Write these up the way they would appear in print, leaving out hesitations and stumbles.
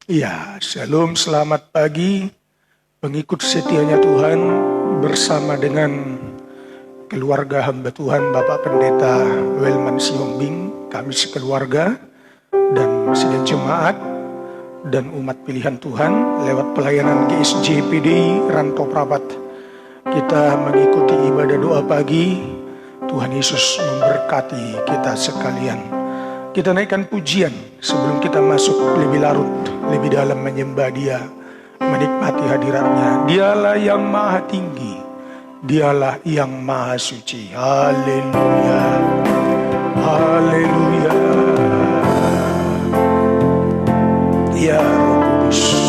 Ya, shalom, selamat pagi pengikut setianya Tuhan bersama dengan keluarga hamba Tuhan Bapak Pendeta Welman Siombing, kami sekeluarga dan sidang jemaat dan umat pilihan Tuhan lewat pelayanan GSJ PDI Rantau Prabat. Kita mengikuti ibadah doa pagi. Tuhan Yesus memberkati kita sekalian. Kita naikkan pujian sebelum kita masuk lebih larut, lebih dalam menyembah Dia, menikmati hadiratnya. Dialah yang maha tinggi, Dialah yang maha suci. Haleluya, haleluya. Ya Roh Kudus.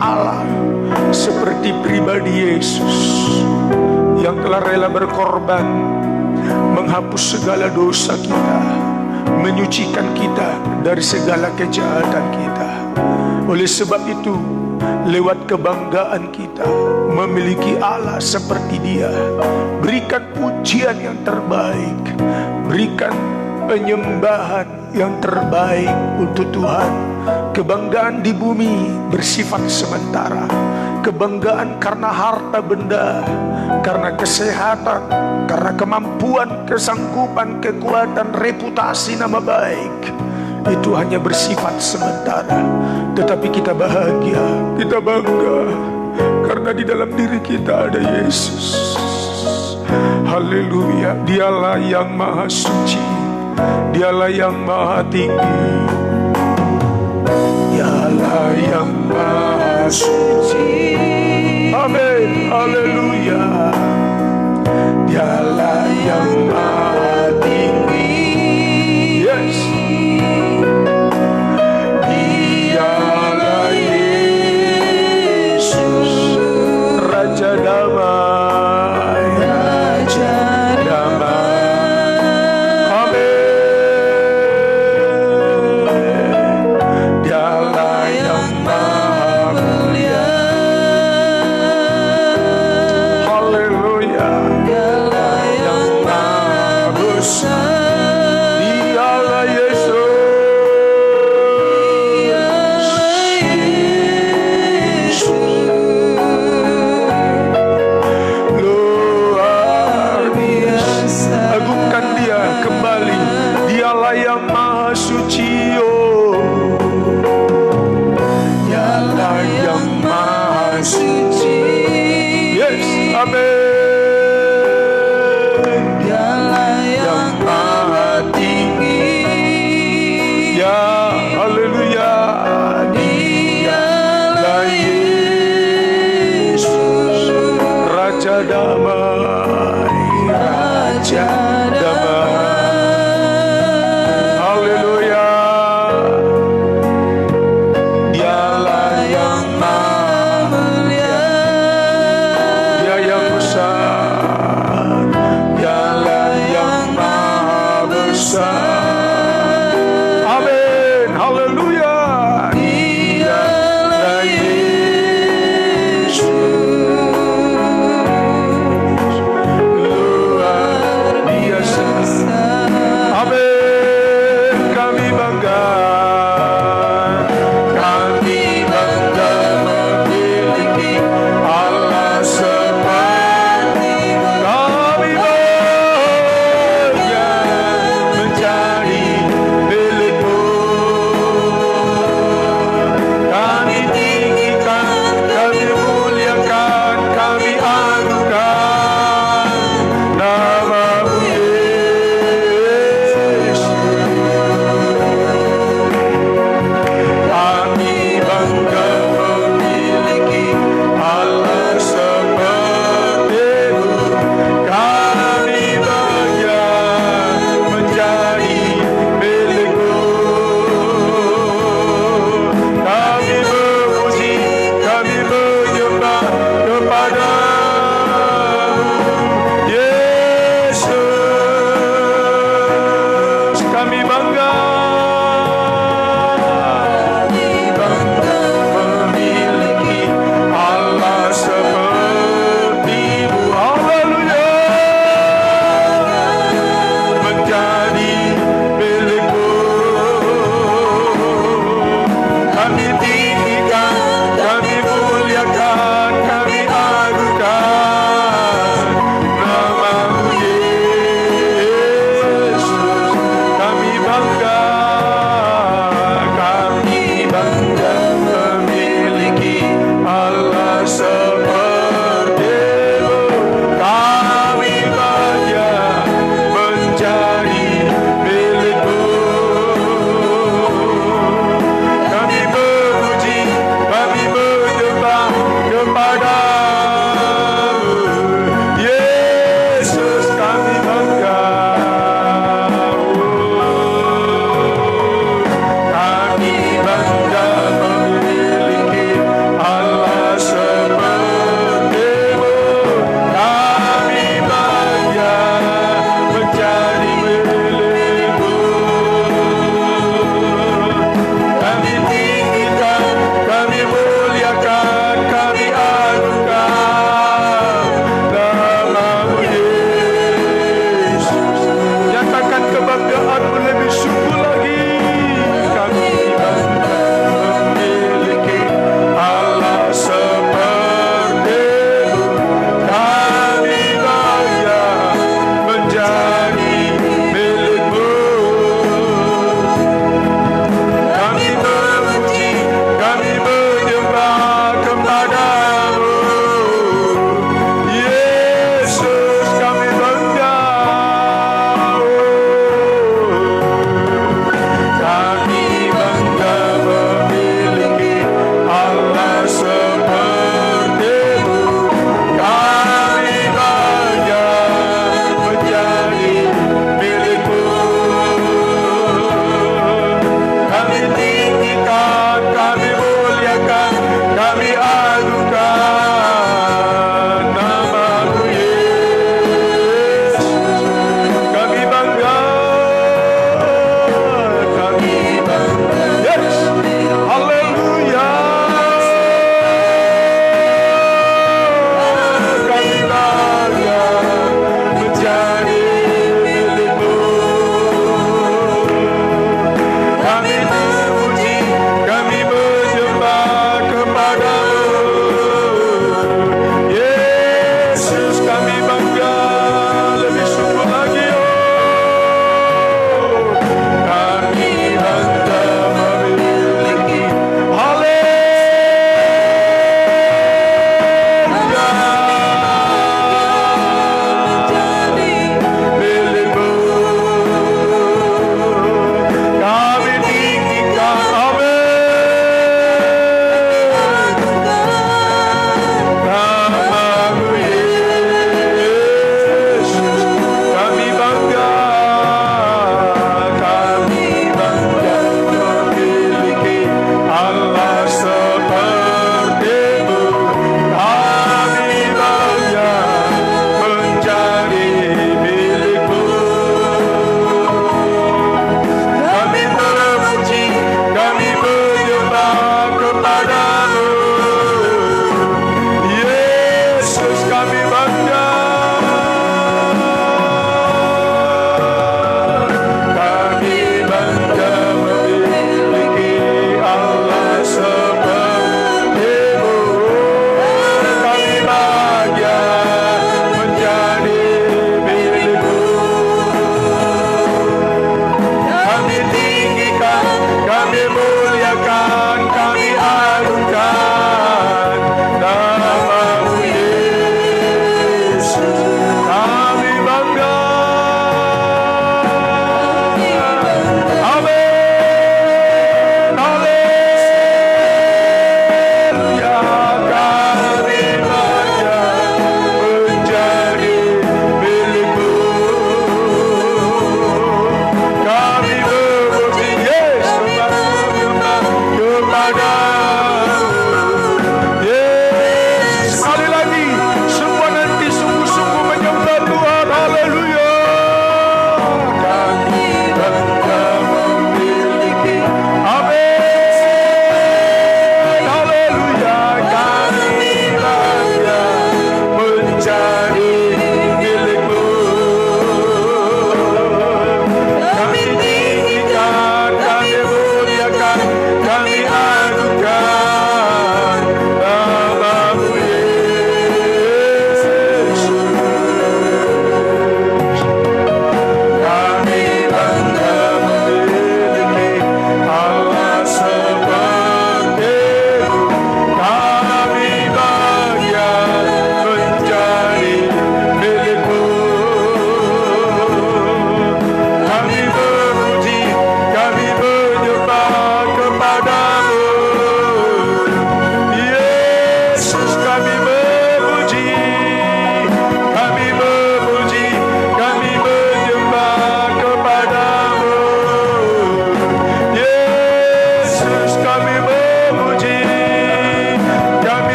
Allah seperti pribadi Yesus yang telah rela berkorban, menghapus segala dosa kita, menyucikan kita dari segala kejahatan kita. Oleh sebab itu, lewat kebanggaan kita memiliki Allah seperti Dia, berikan pujian yang terbaik, berikan penyembahan yang terbaik untuk Tuhan. Kebanggaan di bumi bersifat sementara, kebanggaan karena harta benda, karena kesehatan, karena kemampuan, kesanggupan, kekuatan, reputasi, nama baik, itu hanya bersifat sementara. Tetapi kita bahagia, kita bangga karena di dalam diri kita ada Yesus. Haleluya. Dialah yang maha suci, Dialah yang maha tinggi, Dialah yang maha suci. Amin. Haleluya. Dialah yang maha tinggi. Yes. Dialah Yesus, Raja damai, Raja damai. Amin. Dialah yang maha mulia. Haleluya. Dialah yang maha besar. Dialah Yesus. Luar biasa. Agungkan Dia kembali. Dialah yang maha suci. Oh, Dialah yang maha suci. Yes, amin. Dialah yang maha tinggi. Ya, haleluya. Dialah Yesus, Raja damai, Raja damai. Haleluya. Dialah yang maha mulia, Dia yang besar, Dialah yang maha besar. Amin. Haleluya. Dialah Yesus.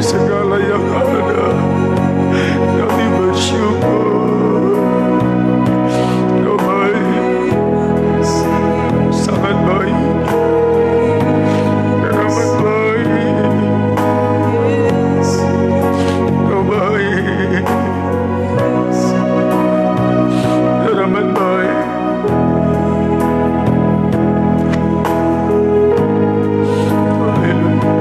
segala yang ada. Kami bersyukur. Kau baik, sangat baik, dan amat baik. Kau baik, dan amat baik. Haleluya.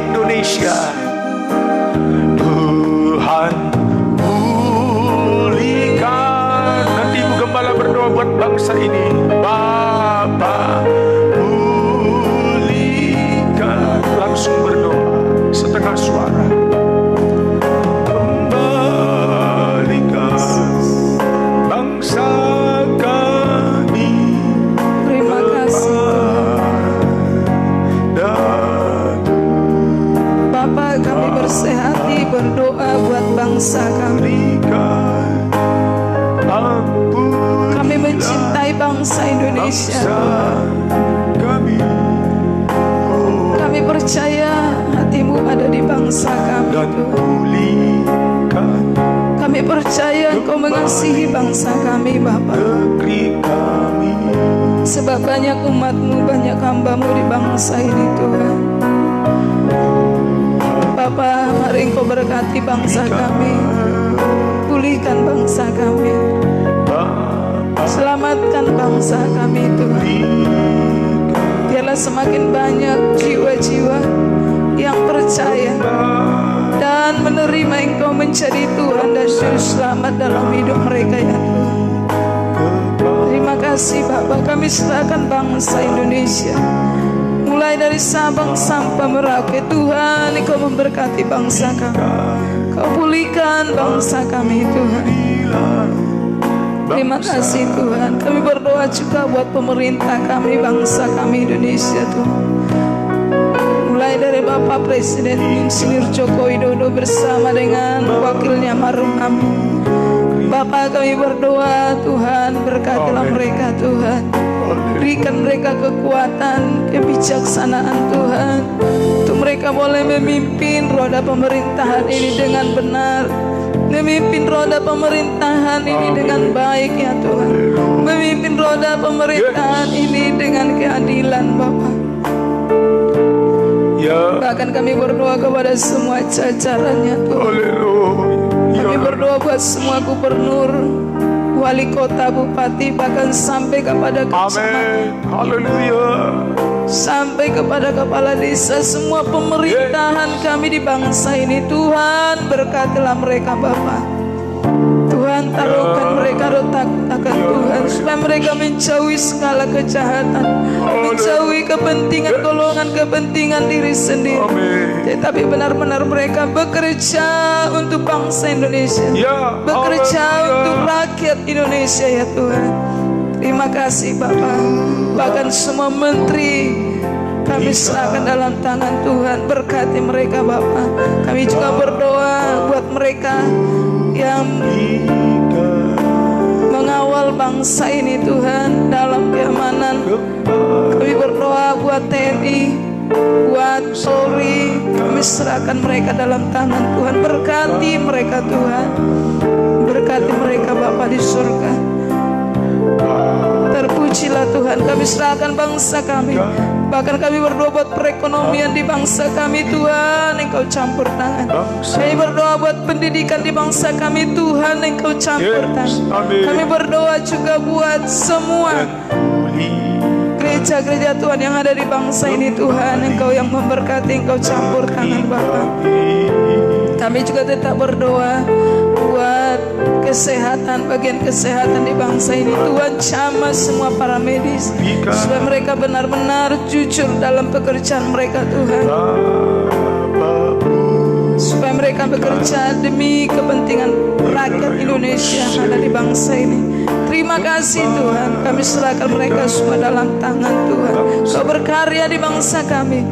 Indonesia. Tuhan pulihkan. Nanti Ibu Gembala berdoa buat bangsa ini. Bapa pulihkan. Langsung berdoa setengah suara. Kembalikan bangsa kami. Terima kasih Bapak, kami bersehati berdoa buat bangsa kami. Kami mencintai bangsa Indonesia. Kami percaya hatimu ada di bangsa kami. Kami percaya Engkau mengasihi bangsa kami, Bapak. Sebab banyak umatmu, banyak hambamu di bangsa ini, Tuhan. Bapa, mari Engkau berkati bangsa kami. Pulihkan bangsa kami. Selamatkan bangsa kami, Tuhan. Biarlah semakin banyak jiwa-jiwa yang percaya dan menerima Engkau menjadi Tuhan dan Juru Selamat dalam hidup mereka, ya Tuhan. Terima kasih Bapak, kami serahkan bangsa Indonesia. Mulai dari Sabang sampai Merauke, Tuhan Engkau memberkati bangsa kami. Kau pulihkan bangsa kami, Tuhan. Terima kasih Tuhan. Kami berdoa juga buat pemerintah kami, bangsa kami Indonesia, Tuhan. Mulai dari Bapak Presiden Insinyur Joko Widodo bersama dengan wakilnya marhum Bapak, kami berdoa Tuhan, berkatilah mereka Tuhan. Berikan mereka kekuatan, kebijaksanaan Tuhan, untuk mereka boleh memimpin roda pemerintahan ini dengan benar, memimpin roda pemerintahan ini dengan baik, ya Tuhan. Memimpin roda pemerintahan ini dengan keadilan, Bapak. Bahkan kami berdoa kepada semua jajarannya, Tuhan. Kami berdoa buat semua gubernur, wali kota, bupati, bahkan sampai kepada kecamatan, sampai kepada kepala desa, semua pemerintahan kami di bangsa ini, Tuhan berkatilah mereka, Bapak. Tuhan taruhkan mereka letakkan Tuhan, supaya mereka menjauhi segala kejahatan, menjauhi kepentingan golongan, kepentingan diri sendiri, tetapi benar-benar mereka bekerja untuk bangsa Indonesia, bekerja untuk rakyat Indonesia, ya Tuhan. Terima kasih Bapak. Bahkan semua menteri kami serahkan dalam tangan Tuhan, berkati mereka Bapak. Kami juga berdoa buat mereka yang mengawal bangsa ini Tuhan dalam keamanan. Kami berdoa buat TNI, buat Polri. Kami serahkan mereka dalam tangan Tuhan. Berkati mereka Tuhan, berkati mereka Bapa di surga. Terpujilah Tuhan. Kami serahkan bangsa kami. Bahkan kami berdoa buat perekonomian di bangsa kami, Tuhan Engkau campur tangan. Kami berdoa buat pendidikan di bangsa kami, Tuhan Engkau campur tangan. Kami berdoa juga buat semua gereja-gereja Tuhan yang ada di bangsa ini, Tuhan Engkau yang memberkati, Engkau campur tangan Bapa. Kami juga tetap berdoa buat kesehatan, bagian kesehatan di bangsa ini, Tuhan jamah semua para medis, supaya mereka benar-benar jujur dalam pekerjaan mereka, Tuhan. Supaya mereka bekerja demi kepentingan rakyat Indonesia yang ada di bangsa ini. Terima kasih Tuhan, kami serahkan mereka semua dalam tangan Tuhan. Kau berkarya di bangsa kami,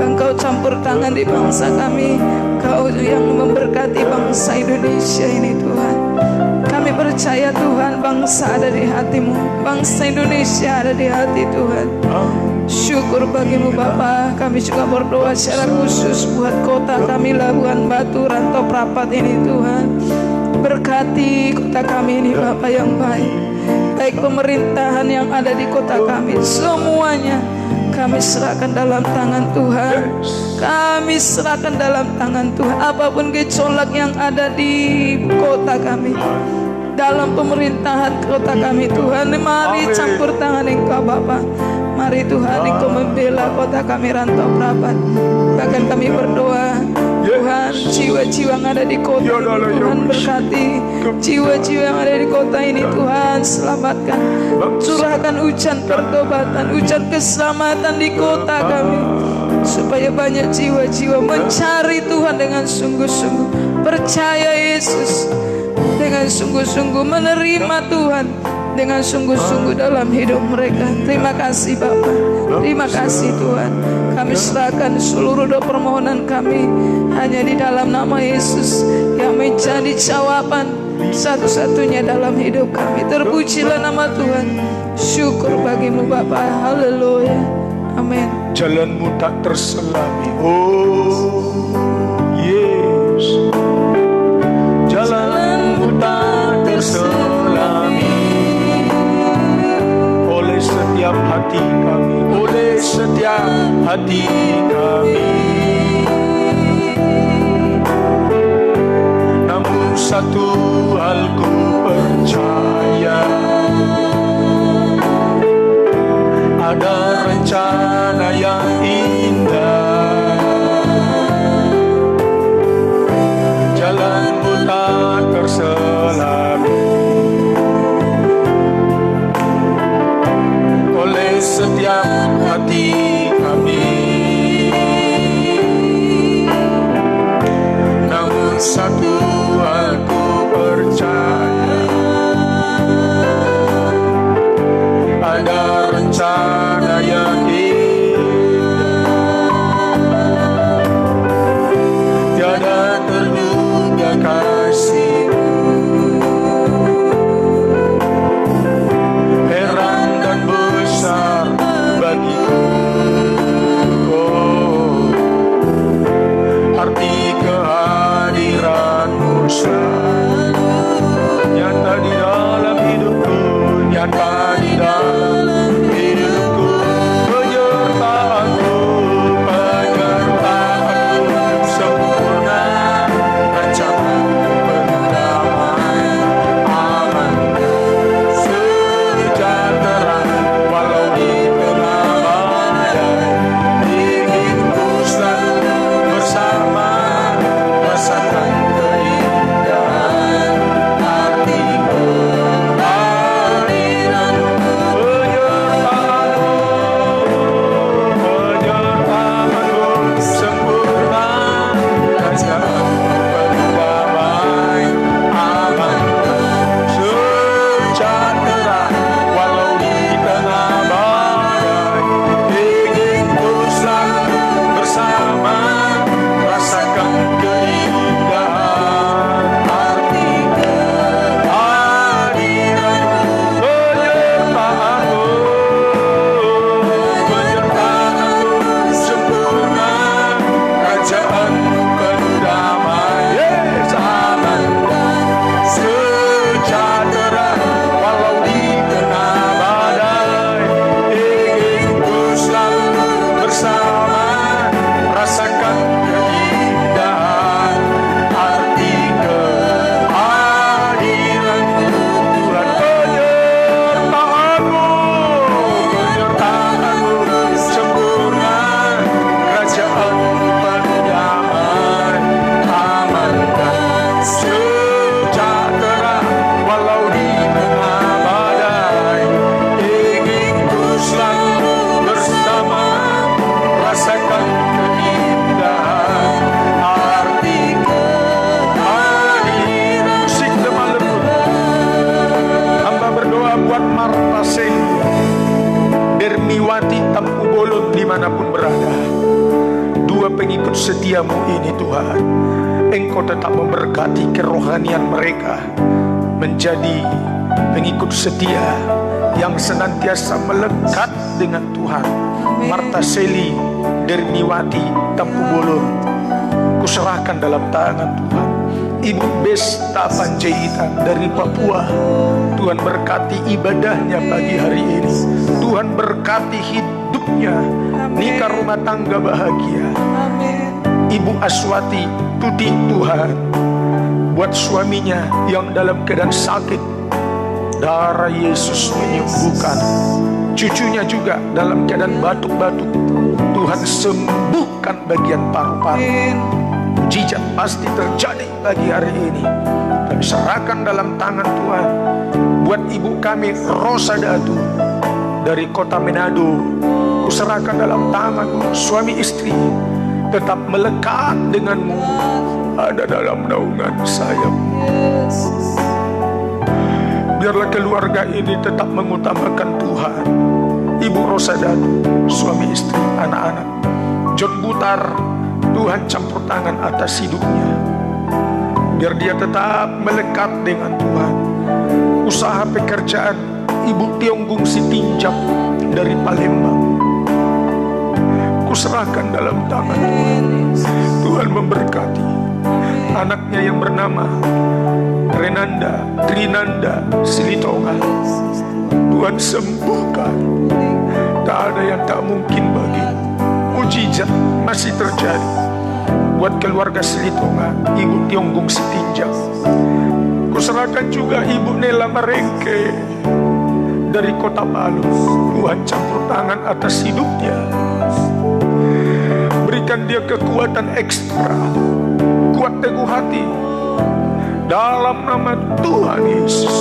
Engkau campur tangan di bangsa kami. Kau yang memberkati bangsa Indonesia ini, Tuhan. Kami percaya Tuhan, bangsa ada di hatimu, bangsa Indonesia ada di hati Tuhan. Syukur bagimu Bapa. Kami juga berdoa secara khusus buat kota kami Labuhan Batu, Rantau Prapat ini Tuhan. Berkati kota kami ini Bapa yang baik. Baik pemerintahan yang ada di kota kami, semuanya kami serahkan dalam tangan Tuhan. Kami serahkan dalam tangan Tuhan. Apapun gejolak yang ada di kota kami, dalam pemerintahan kota kami Tuhan, mari campur tangan Engkau Bapa. Mari Tuhan Engkau membela kota kami rantau perapat. Bahkan kami berdoa, Tuhan, jiwa-jiwa yang ada di kota ini Tuhan berkati. Jiwa-jiwa yang ada di kota ini Tuhan selamatkan. Curahkan hujan pertobatan, hujan keselamatan di kota kami, supaya banyak jiwa-jiwa mencari Tuhan dengan sungguh-sungguh, percaya Yesus dengan sungguh-sungguh, menerima Tuhan dengan sungguh-sungguh dalam hidup mereka. Terima kasih Bapa, terima kasih Tuhan. Kami serahkan seluruh doa permohonan kami hanya di dalam nama Yesus yang menjadi jawaban satu-satunya dalam hidup kami. Terpujilah nama Tuhan. Syukur bagimu Bapa. Haleluya. Amin. Jalanmu tak terselami, oh yes. Jalanmu tak terselami oleh setiap hati kami, oleh setiap hati kami. Namun satu hal ku percaya, ada rencana yang indah. Jalanmu tak terselami oleh setiap hati kami. Namun satu hal ku percaya, ada rencana yang tiada terduga kasih-Mu, heran dan besar bagiku. Oh, arti kehadiran-Mu selalu nyata di dalam hidupku, nyata di dalam hidupku. Penyertaanmu, penyertaanmu sempurna, rancangan-Mu penuh damai, aman, sejahtera walau di tengah badai. Inginku selalu bersama, rasakan keindahan arti kehadiran-Mu. Penyertaan-Mu sempurna, rancangan-Mu penuh damai, aman, sejahtera walau di tengah badai. Inginku selalu bersama, rasakan keindahan arti kehadiran-Mu. Penyertaan-Mu sempurna, kerajaan-Mu penuh damai, yes, aman, sejahtera walau di tengah badai. Inginku selalu bersama, rasakan keindahan arti kehadiran-Mu. Tuhan, penyertaan-Mu sempurna, kerajaan-Mu penuh damai, aman dan sejahtera walau di tengah badai. Inginku selalu bersama, rasakan keindahan arti kehadiran. Musik lemah lembut, hamba berdoa buat Marta Seli, Dermiwati, Tampu Bolon, dimanapun berada. Dua pengikut setia-Mu ini Tuhan, Engkau tetap memberkati kerohanian mereka menjadi pengikut setia yang senantiasa melekat dengan Tuhan. Marta Seli, Dermiwati, Tampu Bolon, kuserahkan dalam tangan Tuhan. Ibu Besta Panjaitan dari Papua, Tuhan berkati ibadahnya pagi hari ini. Tuhan berkati hidupnya, nikah rumah tangga bahagia. Amin. Ibu Aswati Tuti, Tuhan buat suaminya yang dalam keadaan sakit, darah Yesus menyembuhkan. Cucunya juga dalam keadaan batuk-batuk, Tuhan sembuhkan bagian paru-paru. Amin. Mujizat pasti terjadi pagi hari ini. Kami serahkan dalam tangan Tuhan. Buat ibu kami Rosa Datu dari kota Manado, kuserahkan dalam tangan-Mu. Suami istri tetap melekat denganmu, ada dalam naungan sayap. Yesus. Biarlah keluarga ini tetap mengutamakan Tuhan. Ibu Rosa Datu, suami istri, anak-anak. John Butar, Tuhan campur tangan atas hidupnya. Biar dia tetap melekat dengan Tuhan. Usaha pekerjaan Ibu Tionggung Sitinjak dari Palembang, kuserahkan dalam tangan Tuhan. Tuhan memberkati anaknya yang bernama Renanda Trinanda Silitonga. Tuhan sembuhkan. Tak ada yang tak mungkin bagi. Mujizat masih terjadi buat keluarga Silitonga, Ibu Tionggung Sitinjak. Kuserahkan juga Ibu Nela Marengke dari kota Palu. Tuhan campur tangan atas hidupnya. Berikan dia kekuatan ekstra, kuat teguh hati dalam nama Tuhan Yesus.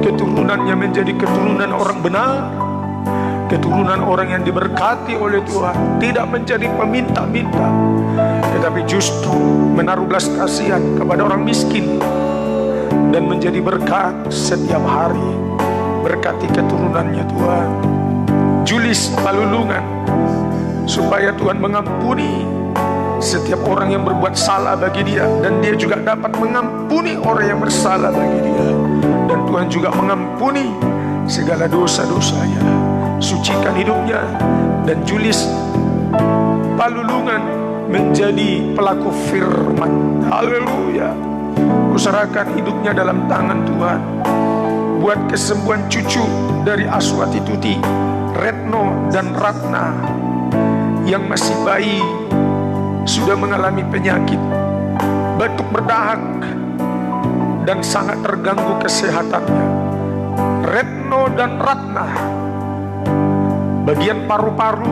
Keturunannya menjadi keturunan orang benar, keturunan orang yang diberkati oleh Tuhan, tidak menjadi peminta-minta, tetapi justru menaruh belas kasihan kepada orang miskin dan menjadi berkat setiap hari. Berkati keturunannya Tuhan. Julis Palulungan, supaya Tuhan mengampuni setiap orang yang berbuat salah bagi dia, dan dia juga dapat mengampuni orang yang bersalah bagi dia, dan Tuhan juga mengampuni segala dosa-dosanya. Sucikan hidupnya, dan Julis Palulungan menjadi pelaku firman. Haleluya. Kuserahkan hidupnya dalam tangan Tuhan. Buat kesembuhan cucu dari Aswati Tuti, Retno dan Ratna yang masih bayi, sudah mengalami penyakit batuk berdahak dan sangat terganggu kesehatannya. Retno dan Ratna, bagian paru-paru,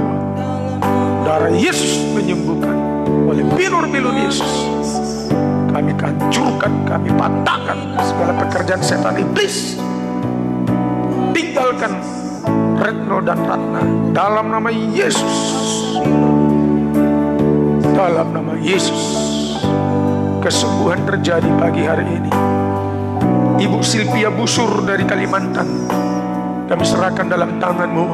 darah Yesus menyembuhkan oleh bilur-bilur Yesus. Kami hancurkan, kami patahkan segala pekerjaan setan iblis. Tinggalkan Retno dan Ratna dalam nama Yesus. Dalam nama Yesus, kesembuhan terjadi pagi hari ini. Ibu Silvia Busur dari Kalimantan, kami serahkan dalam tangan-Mu.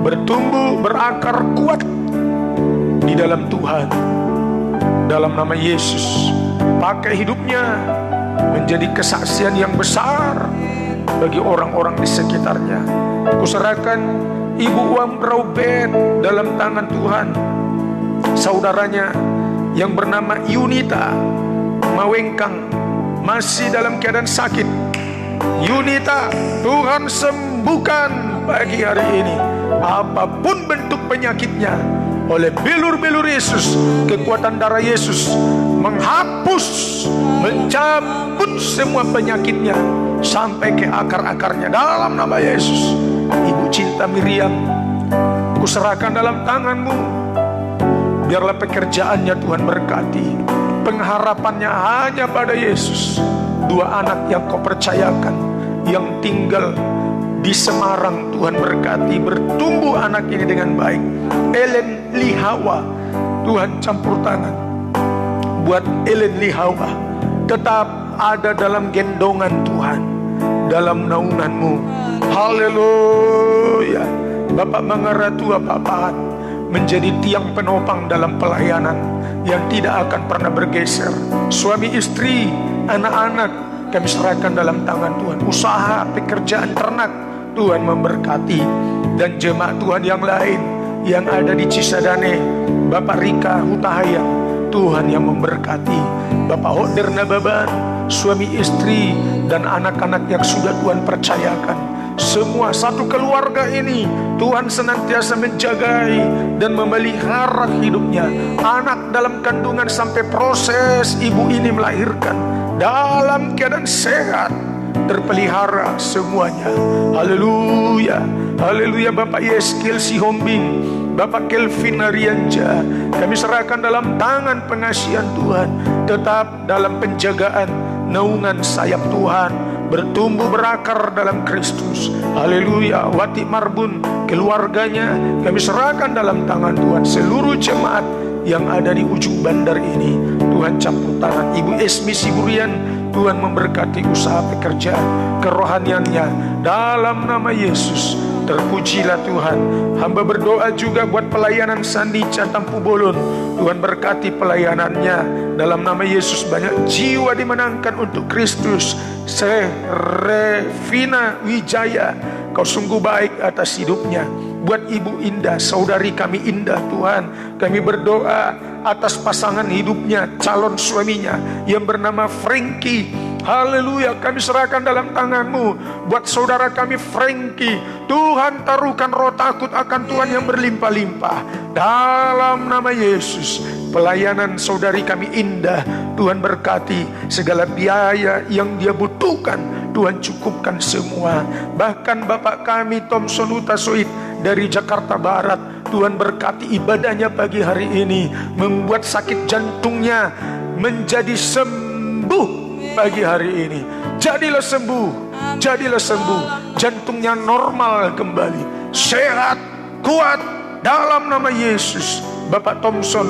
Bertumbuh, berakar kuat di dalam Tuhan. Dalam nama Yesus, pakai hidupnya menjadi kesaksian yang besar bagi orang-orang di sekitarnya. Kuserahkan Ibu Wam Rauben dalam tangan Tuhan. Saudaranya yang bernama Yunita Mawengkang masih dalam keadaan sakit. Yunita, Tuhan sembuhkan pagi hari ini. Apapun bentuk penyakitnya, oleh bilur-bilur Yesus, kekuatan darah Yesus menghapus, mencabut semua penyakitnya sampai ke akar-akarnya dalam nama Yesus. Ibu Cinta Miriam, kuserahkan dalam tangan-Mu. Biarlah pekerjaannya Tuhan berkati. Pengharapannya hanya pada Yesus. Dua anak yang Kau percayakan, yang tinggal di Semarang, Tuhan berkati. Bertumbuh anak ini dengan baik. Ellen Lihawa, Tuhan campur tangan. Buat Ellen Lihawa tetap ada dalam gendongan Tuhan, dalam naungan-Mu. Haleluya. Bapak Mangaratua Papahan menjadi tiang penopang dalam pelayanan yang tidak akan pernah bergeser. Suami istri, anak-anak, kami serahkan dalam tangan Tuhan. Usaha, pekerjaan ternak, Tuhan memberkati. Dan jemaat Tuhan yang lain yang ada di Cisadane, Bapak Rika Hutahayang, Tuhan yang memberkati. Bapak Hoder Nababan, suami istri dan anak-anak yang sudah Tuhan percayakan. Semua satu keluarga ini Tuhan senantiasa menjagai dan memelihara hidupnya. Anak dalam kandungan sampai proses ibu ini melahirkan dalam keadaan sehat, terpelihara semuanya. Haleluya. Haleluya. Bapak Yeskel Sihombing, Bapak Kelvin Arianja, kami serahkan dalam tangan pengasihan Tuhan. Tetap dalam penjagaan naungan sayap Tuhan, bertumbuh berakar dalam Kristus. Haleluya. Wati Marbun, keluarganya kami serahkan dalam tangan Tuhan. Seluruh jemaat yang ada di ujung bandar ini, Tuhan campur tangan. Ibu Esmi Siburian, Tuhan memberkati usaha pekerjaan, kerohaniannya dalam nama Yesus. Terpujilah Tuhan. Hamba berdoa juga buat pelayanan Sandi Catampu Bolon. Tuhan berkati pelayanannya dalam nama Yesus. Banyak jiwa dimenangkan untuk Kristus. Serevina Wijaya, Kau sungguh baik atas hidupnya. Buat Ibu Indah, saudari kami Indah, Tuhan, kami berdoa atas pasangan hidupnya, calon suaminya yang bernama Frankie. Haleluya, kami serahkan dalam tangan-Mu. Buat saudara kami Frankie, Tuhan taruhkan roh takut akan Tuhan yang berlimpah-limpah dalam nama Yesus. Pelayanan saudari kami Indah, Tuhan berkati. Segala biaya yang dia butuhkan, Tuhan cukupkan semua. Bahkan Bapak kami Thompson Utasoid dari Jakarta Barat, Tuhan berkati ibadahnya pagi hari ini, membuat sakit jantungnya menjadi sembuh. Pagi hari ini jadilah sembuh, jadilah sembuh. Jantungnya normal kembali, sehat, kuat dalam nama Yesus. Bapak Thompson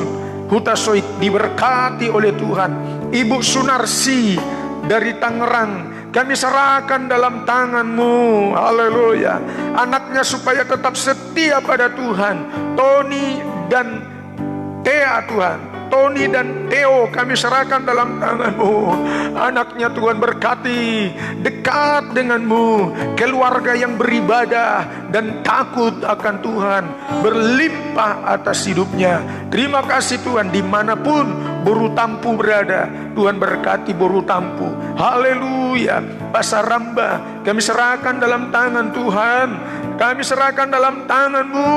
Hutasoid diberkati oleh Tuhan. Ibu Sunarsi dari Tangerang, kami serahkan dalam tangan-Mu. Haleluya. Anaknya supaya tetap setia pada Tuhan, Tony dan Thea, Tuhan, Tony dan Theo, kami serahkan dalam tangan-Mu. Anaknya Tuhan berkati, dekat dengan-Mu. Keluarga yang beribadah dan takut akan Tuhan, berlimpah atas hidupnya. Terima kasih Tuhan. Dimanapun Boru Tampu berada, Tuhan berkati Boru Tampu. Haleluya. Pasar Ramba, kami serahkan dalam tangan Tuhan. Kami serahkan dalam tangan-Mu.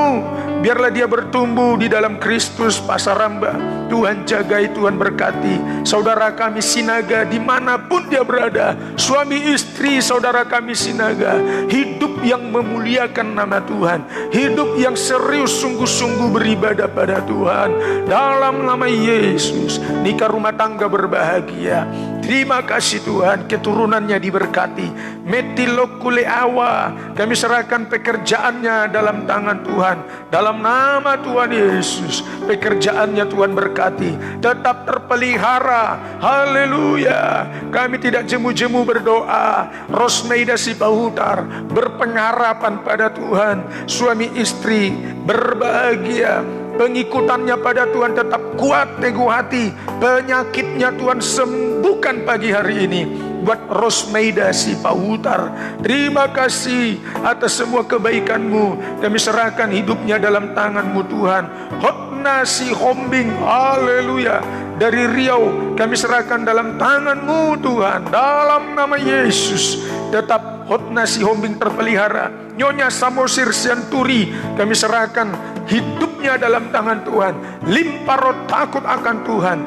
Biarlah dia bertumbuh di dalam Kristus. Pasar Ramba, Tuhan jagai, Tuhan berkati. Saudara kami Sinaga, dimanapun dia berada, suami istri saudara kami Sinaga, hidup yang memuliakan nama Tuhan, hidup yang serius sungguh-sungguh beribadah pada Tuhan dalam nama Yesus. Nikah rumah tangga berbahagia. Terima kasih Tuhan, keturunannya diberkati. Metilokule Awa, kami serahkan pekerjaannya dalam tangan Tuhan. Dalam nama Tuhan Yesus, pekerjaannya Tuhan berkati, tetap terpelihara. Haleluya. Kami tidak jemu-jemu berdoa. Rosmeida Sipahutar berpengharapan pada Tuhan, suami istri berbahagia, pengikutannya pada Tuhan tetap kuat, teguh hati. Penyakitnya Tuhan sembuhkan pagi hari ini. Buat Rosmeida Sipahutar, terima kasih atas semua kebaikan-Mu. Kami serahkan hidupnya dalam tangan-Mu Tuhan. Hotna Sihombing, haleluya, dari Riau, kami serahkan dalam tangan-Mu Tuhan, dalam nama Yesus. Tetap Hotna Sihombing terpelihara. Nyonya Samosir Sianturi, kami serahkan hidupnya dalam tangan Tuhan. Limpah roh takut akan Tuhan,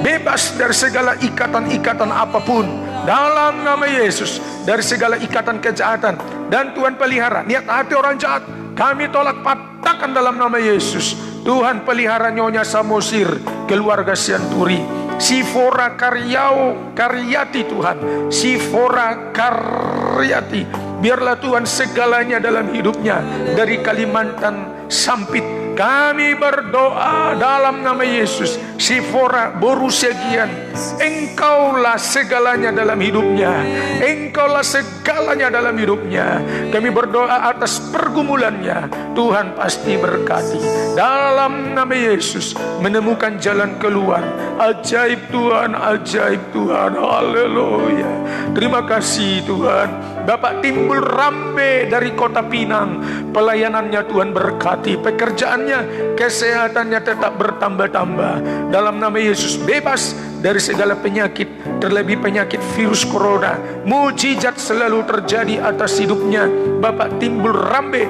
bebas dari segala ikatan-ikatan apapun dalam nama Yesus, dari segala ikatan kejahatan. Dan Tuhan pelihara niat hati orang jahat, kami tolak patahkan dalam nama Yesus. Tuhan pelihara Nyonya Samosir, keluarga Sianturi. Sifora Karyati Tuhan, Sifora Karyati, biarlah Tuhan segalanya dalam hidupnya. Dari Kalimantan Sampit, kami berdoa dalam nama Yesus. Sifora Borusegian, Engkaulah segalanya dalam hidupnya, Engkaulah segalanya dalam hidupnya. Kami berdoa atas pergumulannya, Tuhan pasti berkati. Dalam nama Yesus, menemukan jalan keluar. Ajaib Tuhan, ajaib Tuhan. Haleluya. Terima kasih Tuhan. Bapak Timbul Rambe dari Kota Pinang, pelayanannya Tuhan berkati. Pekerjaannya, kesehatannya tetap bertambah-tambah. Dalam nama Yesus, bebas dari segala penyakit, terlebih penyakit virus corona. Mujizat selalu terjadi atas hidupnya Bapak Timbul Rambe.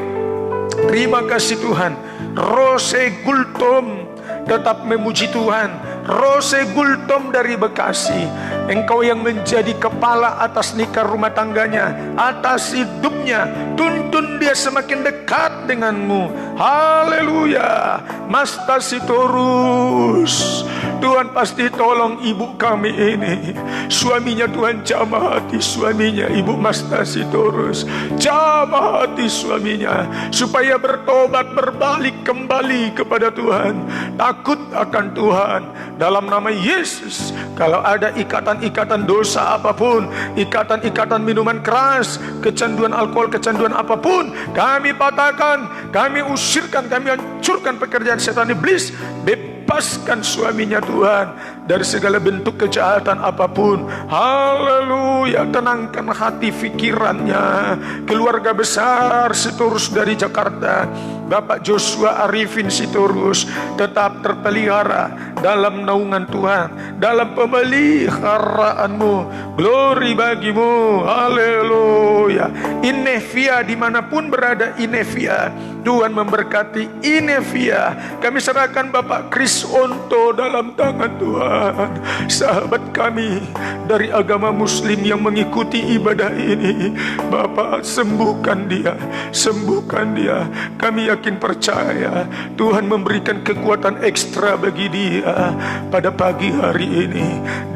Terima kasih Tuhan. Rose Gultom tetap memuji Tuhan. Rose Gultom dari Bekasi, Engkau yang menjadi kepala atas nikah rumah tangganya, atas hidupnya. Tuntun dia semakin dekat denganmu. Haleluya. Mas Tasitorus, Tuhan pasti tolong ibu kami ini. Suaminya Tuhan jamah hati suaminya, Ibu Mas Tasitorus. Jamah hati suaminya supaya bertobat, berbalik kembali kepada Tuhan, takut akan Tuhan. Dalam nama Yesus, kalau ada ikatan-ikatan dosa apapun, ikatan-ikatan minuman keras, kecanduan alkohol, kecanduan apapun, kami patahkan, kami usirkan, kami hancurkan pekerjaan setan iblis. Bebaskan suaminya Tuhan dari segala bentuk kejahatan apapun. Haleluya. Tenangkan hati pikirannya. Keluarga besar Sitorus dari Jakarta, Bapak Joshua Arifin Sitorus, tetap terpelihara dalam naungan Tuhan, dalam pemeliharaanmu. Glory bagimu. Haleluya. Inevia, dimanapun berada Inevia, Tuhan memberkati Inevia. Kami serahkan Bapak Chris Onto dalam tangan Tuhan, sahabat kami dari agama Muslim yang mengikuti ibadah ini. Bapak, sembuhkan dia, sembuhkan dia. Kami yakin percaya Tuhan memberikan kekuatan ekstra bagi dia pada pagi hari ini.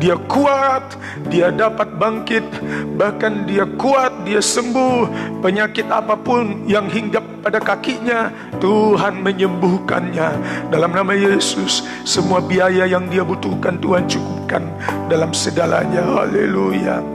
Dia kuat, dia dapat bangkit, bahkan dia kuat, dia sembuh. Penyakit apapun yang hinggap pada kakinya, Tuhan menyembuhkannya. Dalam nama Yesus, semua biaya yang dia butuhkan Tuhan cukupkan dalam segalanya. Haleluya.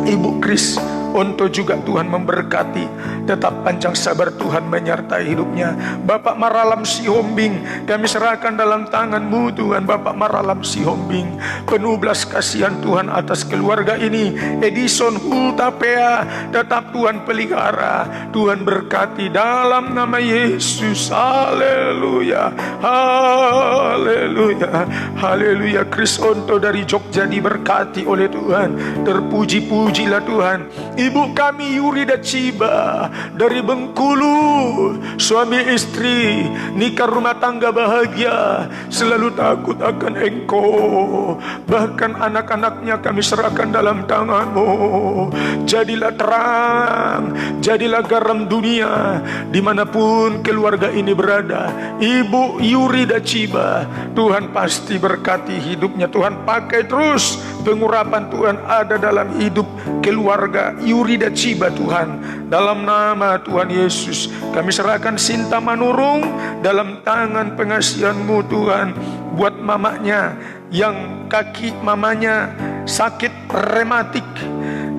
Ibu Kris Onto juga Tuhan memberkati, tetap panjang sabar Tuhan menyertai hidupnya. Bapak Maralam Sihombing, kami serahkan dalam tangan-Mu Tuhan. Bapak Maralam Sihombing, penuh belas kasihan Tuhan atas keluarga ini. Edison Hultapea, tetap Tuhan pelihara, Tuhan berkati dalam nama Yesus. Haleluya, haleluya, haleluya. Chris Onto dari Jogja diberkati oleh Tuhan, terpuji-pujilah Tuhan. Ibu kami Yurida Ciba dari Bengkulu, suami istri, nikah rumah tangga bahagia, selalu takut akan Engkau. Bahkan anak-anaknya kami serahkan dalam tangan-Mu. Jadilah terang, jadilah garam dunia dimanapun keluarga ini berada. Ibu Yurida Ciba, Tuhan pasti berkati hidupnya. Tuhan pakai terus, pengurapan Tuhan ada dalam hidup keluarga Yurida Ciba Tuhan. Dalam nama Tuhan Yesus, kami serahkan Sinta Manurung dalam tangan pengasihan-Mu Tuhan. Buat mamanya yang kaki mamanya sakit rematik,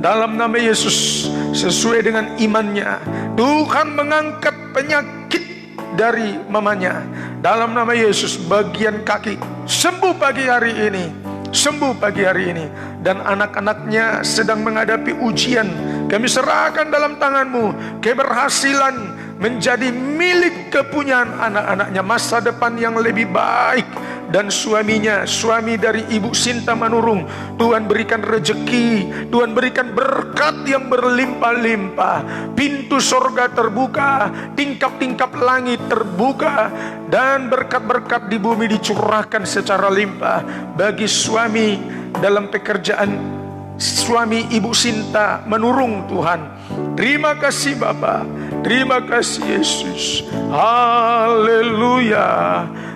dalam nama Yesus, sesuai dengan imannya, Tuhan mengangkat penyakit dari mamanya. Dalam nama Yesus, bagian kaki sembuh pagi hari ini, sembuh pagi hari ini. Dan anak-anaknya sedang menghadapi ujian, kami serahkan dalam tangan-Mu keberhasilan menjadi milik kepunyaan anak-anaknya, masa depan yang lebih baik. Dan suaminya, suami dari Ibu Sinta Manurung, Tuhan berikan rezeki, Tuhan berikan berkat yang berlimpah-limpah. Pintu sorga terbuka, tingkap-tingkap langit terbuka, dan berkat-berkat di bumi dicurahkan secara limpah bagi suami dalam pekerjaan suami Ibu Sinta Manurung Tuhan. Terima kasih Bapa, terima kasih Yesus. Haleluya,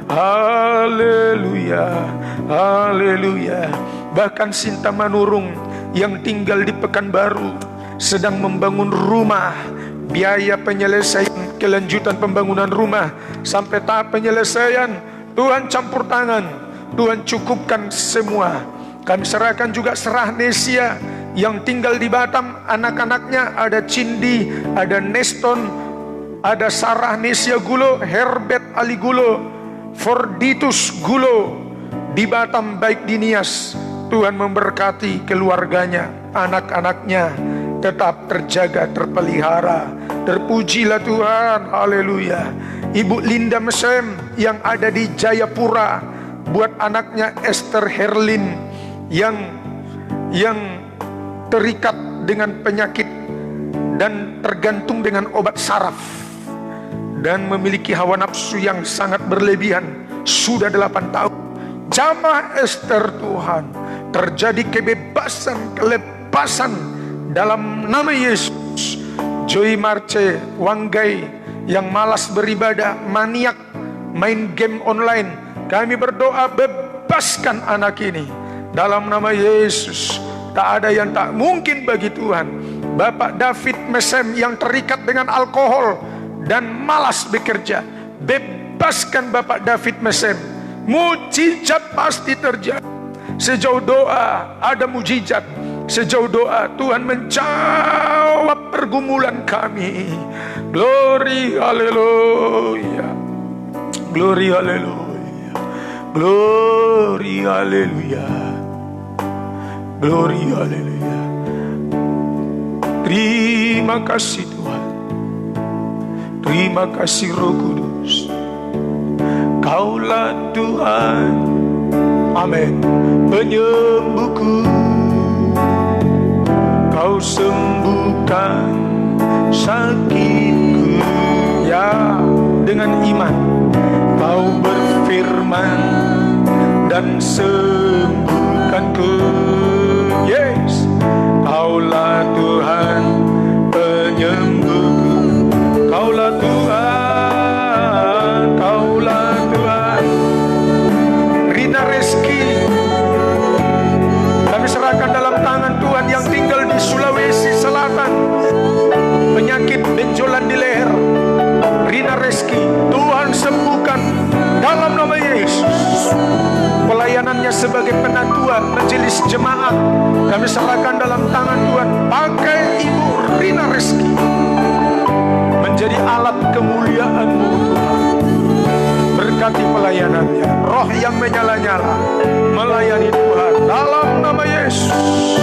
haleluya, haleluya. Bahkan Sinta Manurung yang tinggal di Pekanbaru sedang membangun rumah. Biaya penyelesaian kelanjutan pembangunan rumah sampai tahap penyelesaian, Tuhan campur tangan, Tuhan cukupkan semua. Kami serahkan juga Serah Nesia yang tinggal di Batam. Anak-anaknya ada Cindi, ada Neston, ada Sarah Nesia Gulo, Herbert Ali Gulo, Forditus Gulo di Batam, baik di Nias. Tuhan memberkati keluarganya, anak-anaknya tetap terjaga, terpelihara. Terpujilah Tuhan, haleluya. Ibu Linda Mesem yang ada di Jayapura, buat anaknya Esther Herlin yang terikat dengan penyakit dan tergantung dengan obat saraf dan memiliki hawa nafsu yang sangat berlebihan sudah 8 tahun. jamaah Ester Tuhan, terjadi kebebasan, kelepasan dalam nama Yesus. Joy Marce Wanggai yang malas beribadah, maniak main game online, kami berdoa bebaskan anak ini dalam nama Yesus. Tak ada yang tak mungkin bagi Tuhan. Bapak David Mesem yang terikat dengan alkohol dan malas bekerja, bebaskan Bapak David Mesem. Mujizat pasti terjadi. Sejauh doa ada mujizat. Sejauh doa Tuhan menjawab pergumulan kami. Glory haleluya. Glory haleluya. Glory haleluya. Glory haleluya. Terima kasih Tuhan. Terima kasih Roh Kudus. Kaulah Tuhan, amin, penyembuhku. Kau sembuhkan sakitku. Ya, dengan iman Kau berfirman dan sembuhkanku. Yes, Kaulah Tuhan penyembuhku. Kaulah Tuhan, Kaulah Tuhan. Rina Reski kami serahkan dalam tangan Tuhan yang tinggal di Sulawesi Selatan. Penyakit benjolan di leher, Rina Reski, Tuhan sembuhkan dalam nama Yesus. Pelayanannya sebagai penatua majelis jemaat kami serahkan dalam tangan Tuhan. Pakai Ibu Rina Reski menjadi alat kemuliaan-Mu Tuhan. Berkati pelayanannya, roh yang menyala-nyala melayani Tuhan dalam nama Yesus.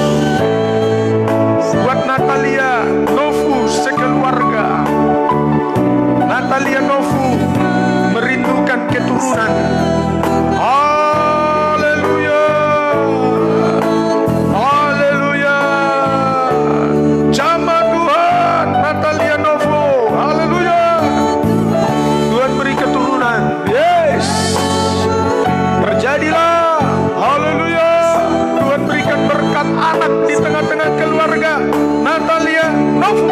Buat Natalia Novu sekeluarga, Natalia Novu merindukan keturunan. Haleluya, haleluya. Jamaah Tuhan, Natalia Novu, haleluya. Tuhan beri keturunan. Yes, terjadilah. Haleluya. Tuhan berikan berkat anak di tengah-tengah keluarga Natalia Novu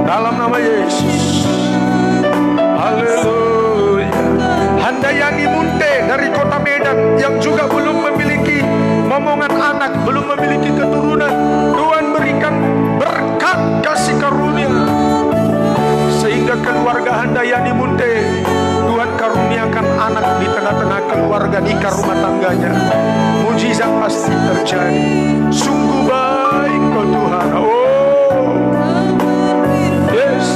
dalam nama Yesus. Haleluya. Handayani Munte dari kota Medan yang juga belum memiliki momongan anak, belum memiliki keturunan, Tuhan berikan berkat kasih karunia sehingga keluarga Handayani Munte Tuhan karuniakan anak di tengah-tengah keluarga nikah rumah tangganya. Mujizat pasti terjadi. Sungguh baik Kau Tuhan. Oh, yes,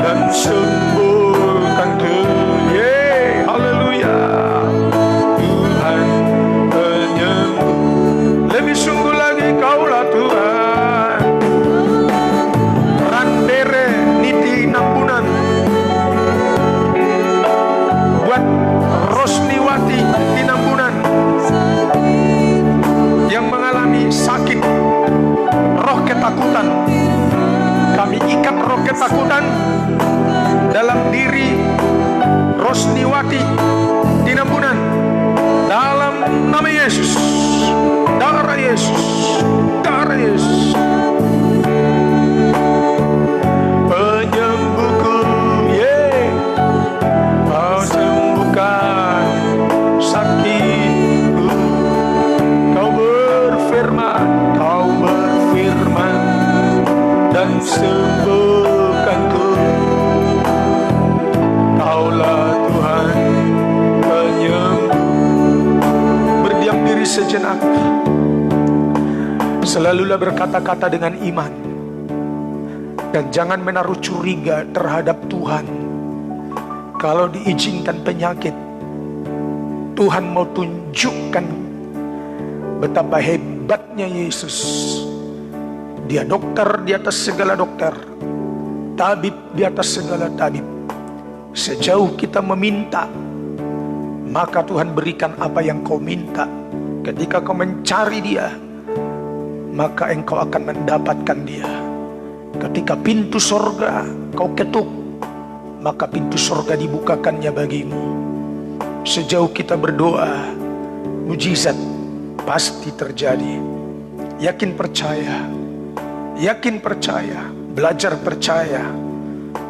dan sembuhkan Tuhan. Yeah, haleluya. Tuhan penyembuh. Lebih sungguh lagi Kaulah Tuhan. Randere Niti Nampunan, buat Rosniwati di Nampunan yang mengalami sakit roh ketakutan. Kami ikat roh ketakutan dalam diri Rosniwati di Nampunan dalam nama Yesus. Darah Yesus, darah Yesus. Penyembuhku, yeah. Kau sembuhkan sakitku. Kau berfirman dan sembuhkanku. Kaulah Tuhan penyembuh. Berdiam diri sejenak. Selalulah berkata-kata dengan iman. Dan jangan menaruh curiga terhadap Tuhan. Kalau diizinkan penyakit, Tuhan mau tunjukkan betapa hebatnya Yesus. Dia dokter di atas segala dokter, tabib di atas segala tabib. Sejauh kita meminta, maka Tuhan berikan apa yang kau minta. Ketika kau mencari Dia, maka engkau akan mendapatkan Dia. Ketika pintu sorga kau ketuk, maka pintu sorga dibukakannya bagimu. Sejauh kita berdoa, mujizat pasti terjadi. Yakin percaya, belajar percaya.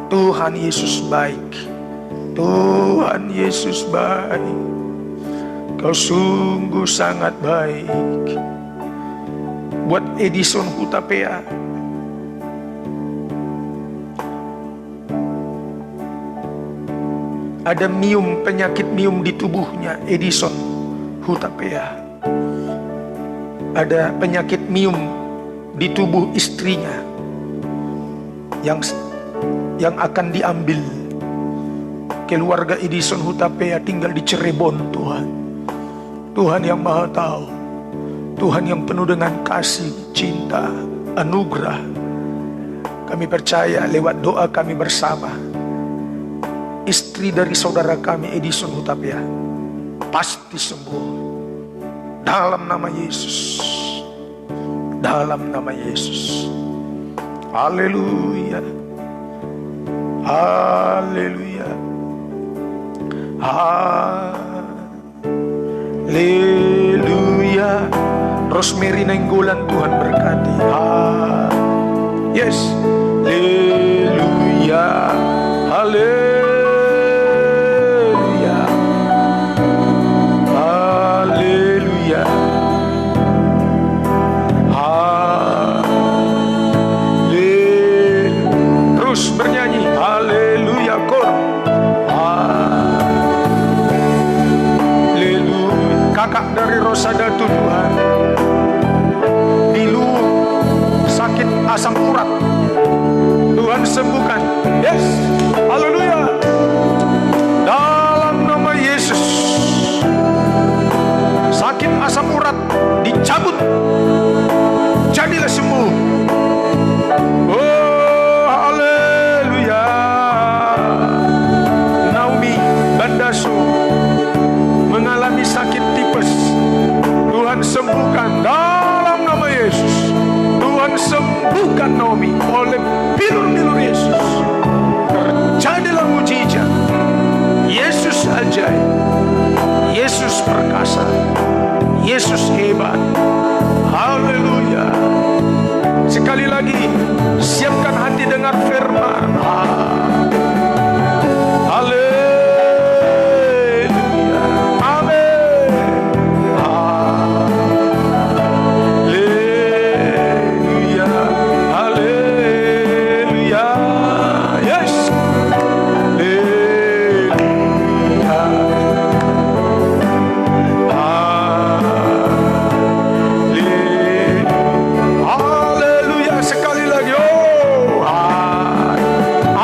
Tuhan Yesus baik, Tuhan Yesus baik. Kau sungguh sangat baik. Buat Edison Hutapea, ada penyakit miom di tubuhnya Edison Hutapea. Ada penyakit miom di tubuh istrinya yang akan diambil. Keluarga Edison Hutapea tinggal di Cirebon, Tuhan. Tuhan yang Maha Tahu, Tuhan yang penuh dengan kasih, cinta, anugerah. Kami percaya lewat doa kami bersama, istri dari saudara kami Edison Hutapea pasti sembuh dalam nama Yesus. Dalam nama Yesus. Haleluya. Haleluya. Haleluya. Rosemary Nenggolan, Tuhan berkati. Yes. Haleluya. Haleluya. Haleluya. Terus bernyanyi haleluya kor. Haleluya. Kakak dari Rosada Tuhan Dilu sakit asam urat, Tuhan sembuhkan. Yes, haleluya. Dalam nama Yesus, sakit asam urat dicabut, jadilah sembuh. Oh haleluya. Naomi Bandasu mengalami sakit tipes, Tuhan sembuhkan dalam nama Yesus. Tuhan sembuhkan Naomi oleh bilur-bilur Yesus. Terjadilah mujizat. Yesus ajaib, Yesus perkasa, Yesus hebat. Haleluya. Sekali lagi, siapkan hati dengar firman. Haleluya. Amin. Haleluya. Haleluya. Yes. Haleluya. Haleluya. Sekali lagi. Oh.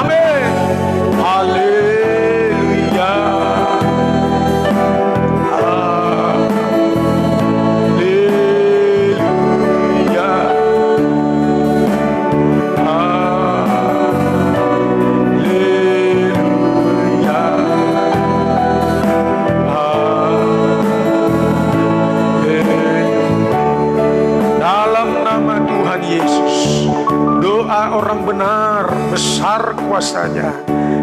Amin. Haleluya. Haleluya. Haleluya. Dalam nama Tuhan Yesus, doa orang benar besar kuasanya.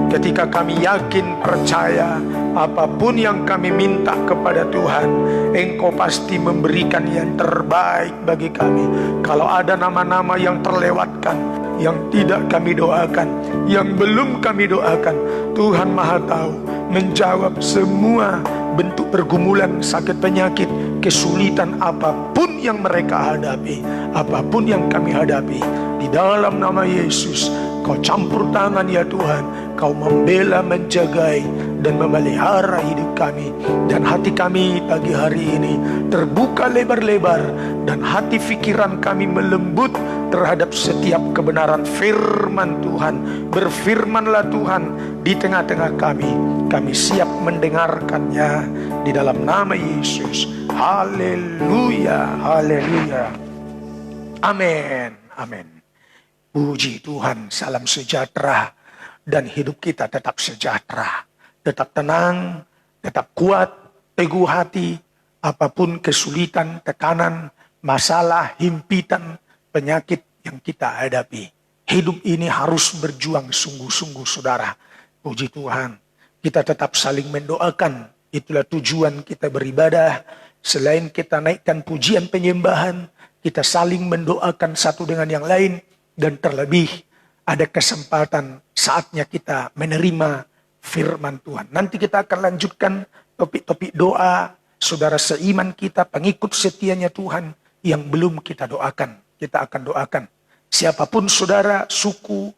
Ketika kami yakin percaya, apapun yang kami minta kepada Tuhan, Engkau pasti memberikan yang terbaik bagi kami. Kalau ada nama-nama yang terlewatkan, yang tidak kami doakan, yang belum kami doakan, Tuhan Maha Tahu, menjawab semua bentuk pergumulan, sakit penyakit, kesulitan apapun yang mereka hadapi, apapun yang kami hadapi. Di dalam nama Yesus, Kau campur tangan ya Tuhan. Kau membela, menjagai, dan memelihara hidup kami. Dan hati kami pagi hari ini terbuka lebar-lebar, dan hati pikiran kami melembut terhadap setiap kebenaran firman Tuhan. Berfirmanlah Tuhan di tengah-tengah kami. Kami siap mendengarkannya di dalam nama Yesus. Haleluya, haleluya. Amin, amin. Puji Tuhan, salam sejahtera, dan hidup kita tetap sejahtera, tetap tenang, tetap kuat, teguh hati, apapun kesulitan, tekanan, masalah, himpitan, penyakit yang kita hadapi. Hidup ini harus berjuang sungguh-sungguh, saudara. Puji Tuhan, kita tetap saling mendoakan, Itulah tujuan kita beribadah. Selain kita naikkan pujian penyembahan, kita saling mendoakan satu dengan yang lain. Dan terlebih ada kesempatan saatnya kita menerima firman Tuhan. Nanti kita akan lanjutkan topik-topik doa saudara seiman kita, pengikut setianya Tuhan yang belum kita doakan. Kita akan doakan. Siapapun saudara, suku,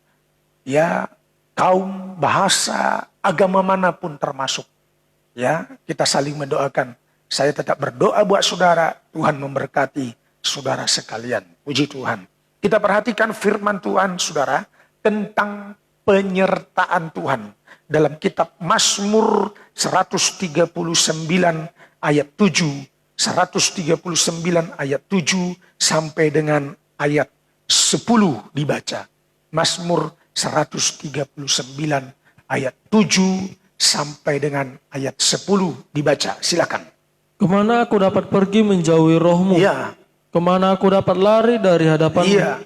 ya, kaum, bahasa, agama manapun termasuk. Ya, kita saling mendoakan. Saya tetap berdoa buat saudara, Tuhan memberkati saudara sekalian. Puji Tuhan. Kita perhatikan firman Tuhan, saudara, tentang penyertaan Tuhan. Dalam kitab Mazmur 139 ayat 7. 139 ayat 7 sampai dengan ayat 10 dibaca. Mazmur 139 ayat 7 sampai dengan ayat 10 dibaca. Silakan. Kemana aku dapat pergi menjauhi rohmu? Iya. Kemana aku dapat lari dari hadapanmu? Iya.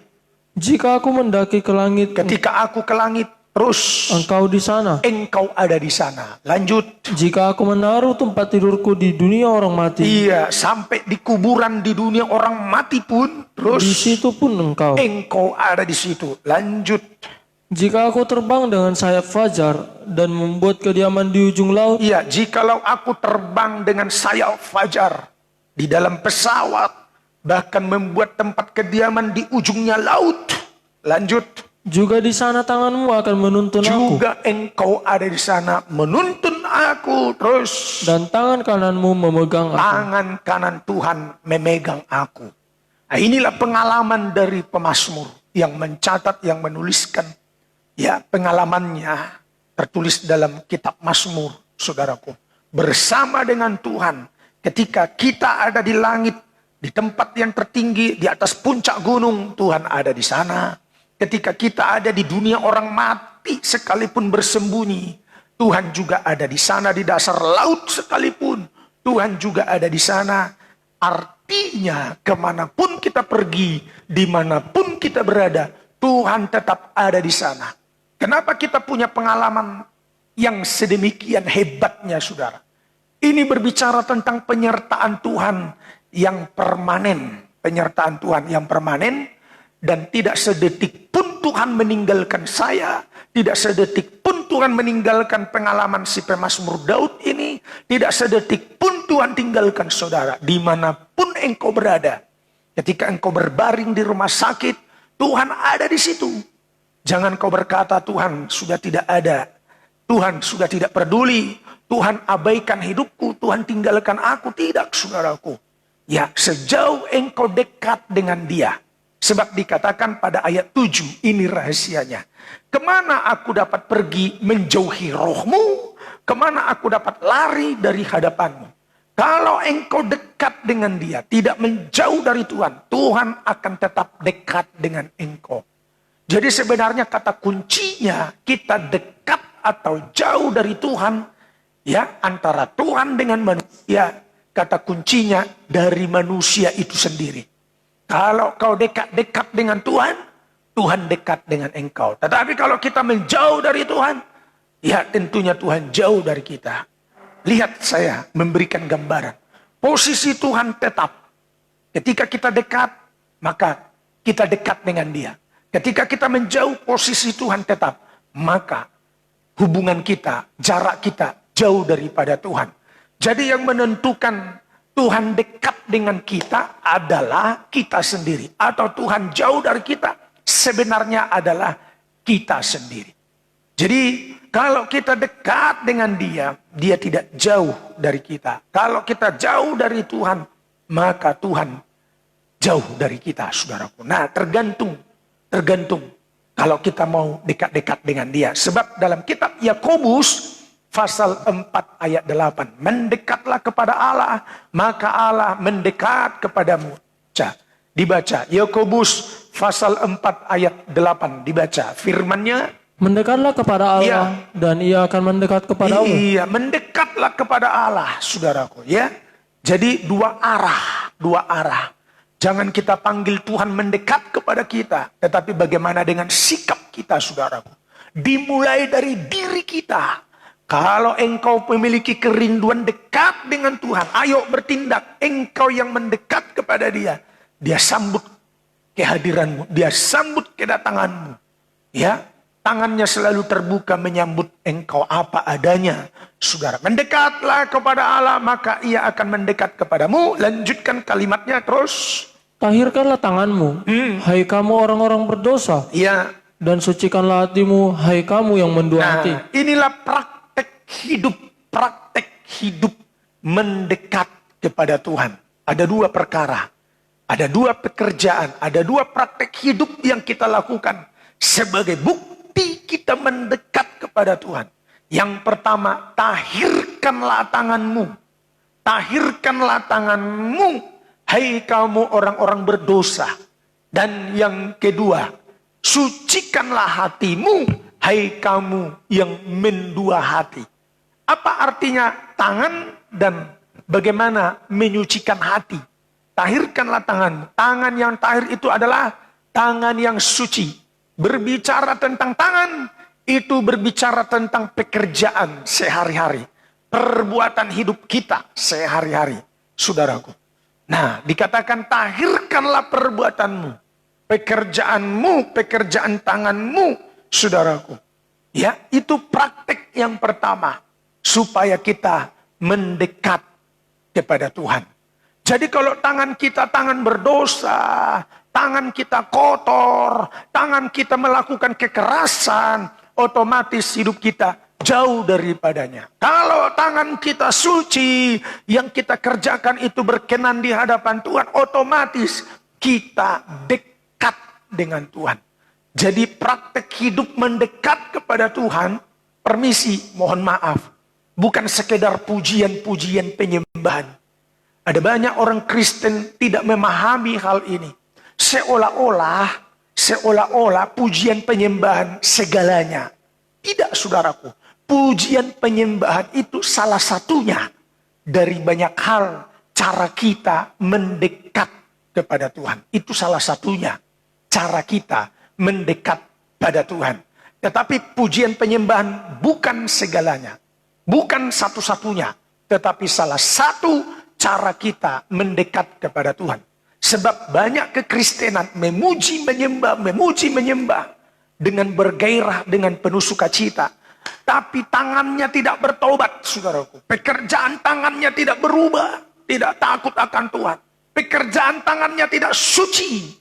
Jika aku mendaki ke langit, Ketika aku ke langit, terus engkau di sana. engkau ada di sana. Lanjut. Jika aku menaruh tempat tidurku di dunia orang mati, Iya, sampai di kuburan di dunia orang mati pun, terus di situ pun engkau. engkau ada di situ. Lanjut. Jika aku terbang dengan sayap fajar dan membuat kediaman di ujung laut, Iya, jikalau aku terbang dengan sayap fajar di dalam pesawat, bahkan membuat tempat kediaman di ujungnya laut. Lanjut. juga di sana tanganmu akan menuntun aku, Juga engkau ada di sana menuntun aku. Terus dan tangan kananmu memegang aku. tangan kanan Tuhan memegang aku. Nah, inilah pengalaman dari pemazmur yang mencatat, yang menuliskan. Ya, pengalamannya tertulis dalam kitab Mazmur, saudaraku. Bersama dengan Tuhan ketika kita ada di langit, di tempat yang tertinggi, di atas puncak gunung, Tuhan ada di sana. Ketika kita ada di dunia orang mati sekalipun bersembunyi, Tuhan juga ada di sana. Di dasar laut sekalipun, Tuhan juga ada di sana. Artinya kemanapun kita pergi, dimanapun kita berada, Tuhan tetap ada di sana. Kenapa kita punya pengalaman yang sedemikian hebatnya, saudara? Ini berbicara tentang penyertaan Tuhan yang permanen. Penyertaan Tuhan yang permanen. Dan tidak sedetik pun Tuhan meninggalkan saya. Tidak sedetik pun Tuhan meninggalkan pengalaman si pemazmur Daud ini. Tidak sedetik pun Tuhan tinggalkan saudara. Dimanapun engkau berada. Ketika engkau berbaring di rumah sakit, Tuhan ada di situ. Jangan kau berkata Tuhan sudah tidak ada. Tuhan sudah tidak peduli. Tuhan abaikan hidupku. Tuhan tinggalkan aku. Tidak, saudaraku. Ya, sejauh engkau dekat dengan Dia. Sebab dikatakan pada ayat 7, ini rahasianya. Kemana aku dapat pergi menjauhi rohmu? Kemana aku dapat lari dari hadapanmu? Kalau engkau dekat dengan Dia, tidak menjauh dari Tuhan, Tuhan akan tetap dekat dengan engkau. Jadi sebenarnya kata kuncinya, kita dekat atau jauh dari Tuhan, ya, antara Tuhan dengan manusia, kata kuncinya dari manusia itu sendiri. Kalau kau dekat-dekat dengan Tuhan, Tuhan dekat dengan engkau. Tetapi kalau kita menjauh dari Tuhan, ya tentunya Tuhan jauh dari kita. Lihat, saya memberikan gambaran. Posisi Tuhan tetap. Ketika kita dekat, maka kita dekat dengan Dia. Ketika kita menjauh, posisi Tuhan tetap. Maka hubungan kita, jarak kita jauh daripada Tuhan. Jadi yang menentukan Tuhan dekat dengan kita adalah kita sendiri. Atau Tuhan jauh dari kita sebenarnya adalah kita sendiri. Jadi kalau kita dekat dengan Dia, Dia tidak jauh dari kita. Kalau kita jauh dari Tuhan, maka Tuhan jauh dari kita, saudaraku. Nah, tergantung kalau kita mau dekat-dekat dengan Dia. Sebab dalam kitab Yakobus pasal 4 ayat 8, mendekatlah kepada Allah, maka Allah mendekat kepadamu. Dibaca Yakobus pasal 4 ayat 8, dibaca firman-Nya. mendekatlah kepada Allah, dan Ia akan mendekat kepadamu. Iya, mendekatlah kepada Allah, saudaraku, ya. Jadi dua arah. Jangan kita panggil Tuhan mendekat kepada kita, tetapi bagaimana dengan sikap kita, saudaraku. Dimulai dari diri kita. Kalau engkau memiliki kerinduan dekat dengan Tuhan, ayo bertindak. Engkau yang mendekat kepada Dia, Dia sambut kehadiranmu, Dia sambut kedatanganmu. Ya, tangannya selalu terbuka menyambut engkau apa adanya. Saudara, mendekatlah kepada Allah, maka Ia akan mendekat kepadamu. Lanjutkan kalimatnya terus. Tahirkanlah tanganmu, hai kamu orang-orang berdosa, Ya, dan sucikanlah hatimu, hai kamu yang mendua hati. nah, inilah praktek hidup mendekat kepada Tuhan. Ada dua perkara, ada dua pekerjaan, ada dua praktek hidup yang kita lakukan sebagai bukti kita mendekat kepada Tuhan. Yang pertama, tahirkanlah tanganmu. Tahirkanlah tanganmu, hai kamu orang-orang berdosa. Dan yang kedua, sucikanlah hatimu, hai kamu yang mendua hati. Apa artinya tangan dan bagaimana menyucikan hati? Tahirkanlah tanganmu. Tangan yang tahir itu adalah tangan yang suci. Berbicara tentang tangan, itu berbicara tentang pekerjaan sehari-hari. Perbuatan hidup kita sehari-hari, saudaraku. Nah, dikatakan tahirkanlah perbuatanmu, pekerjaanmu, pekerjaan tanganmu, saudaraku. Ya, itu praktek yang pertama, supaya kita mendekat kepada Tuhan. Jadi kalau tangan kita tangan berdosa, tangan kita kotor, tangan kita melakukan kekerasan, otomatis hidup kita jauh daripadanya. Kalau tangan kita suci, yang kita kerjakan itu berkenan di hadapan Tuhan, otomatis kita dekat dengan Tuhan. Jadi praktek hidup mendekat kepada Tuhan, permisi, mohon maaf, bukan sekedar pujian-pujian penyembahan. Ada banyak orang Kristen tidak memahami hal ini. Seolah-olah pujian penyembahan segalanya. Tidak, saudaraku. Pujian penyembahan itu salah satunya dari banyak hal cara kita mendekat kepada Tuhan. Itu salah satunya cara kita mendekat pada Tuhan. Tetapi pujian penyembahan bukan segalanya. Bukan satu-satunya. Tetapi salah satu cara kita mendekat kepada Tuhan. Sebab banyak kekristenan memuji menyembah dengan bergairah, dengan penuh sukacita. Tapi tangannya tidak bertobat, saudaraku. Pekerjaan tangannya tidak berubah, tidak takut akan Tuhan. Pekerjaan tangannya tidak suci.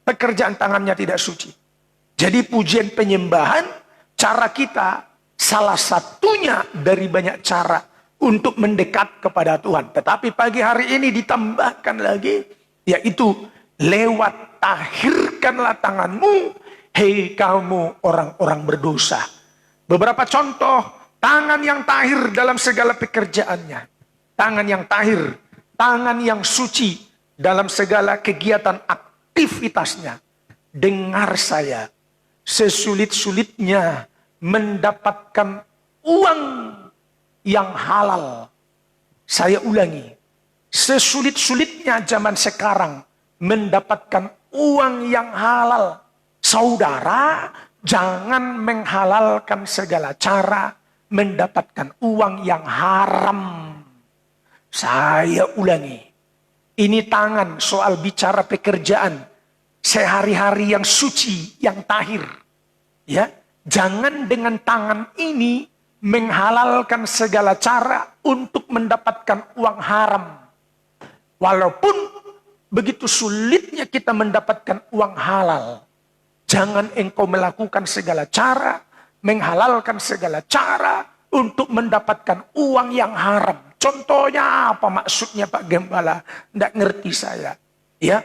Pekerjaan tangannya tidak suci. Jadi pujian penyembahan, cara kita salah satunya dari banyak cara untuk mendekat kepada Tuhan. Tetapi pagi hari ini ditambahkan lagi, yaitu lewat tahirkanlah tanganmu, hei kamu orang-orang berdosa. Beberapa contoh tangan yang tahir dalam segala pekerjaannya. Tangan yang tahir, tangan yang suci dalam segala kegiatan aktivitasnya. Dengar saya, sesulit-sulitnya mendapatkan uang yang halal. Saya ulangi, sesulit-sulitnya zaman sekarang mendapatkan uang yang halal. Saudara, jangan menghalalkan segala cara mendapatkan uang yang haram. Saya ulangi, ini tangan soal bicara pekerjaan sehari-hari yang suci, yang tahir. Ya, jangan dengan tangan ini menghalalkan segala cara untuk mendapatkan uang haram. Walaupun begitu sulitnya kita mendapatkan uang halal, jangan engkau melakukan segala cara, menghalalkan segala cara untuk mendapatkan uang yang haram. Contohnya apa maksudnya Pak Gembala? Tidak ngerti saya. Ya,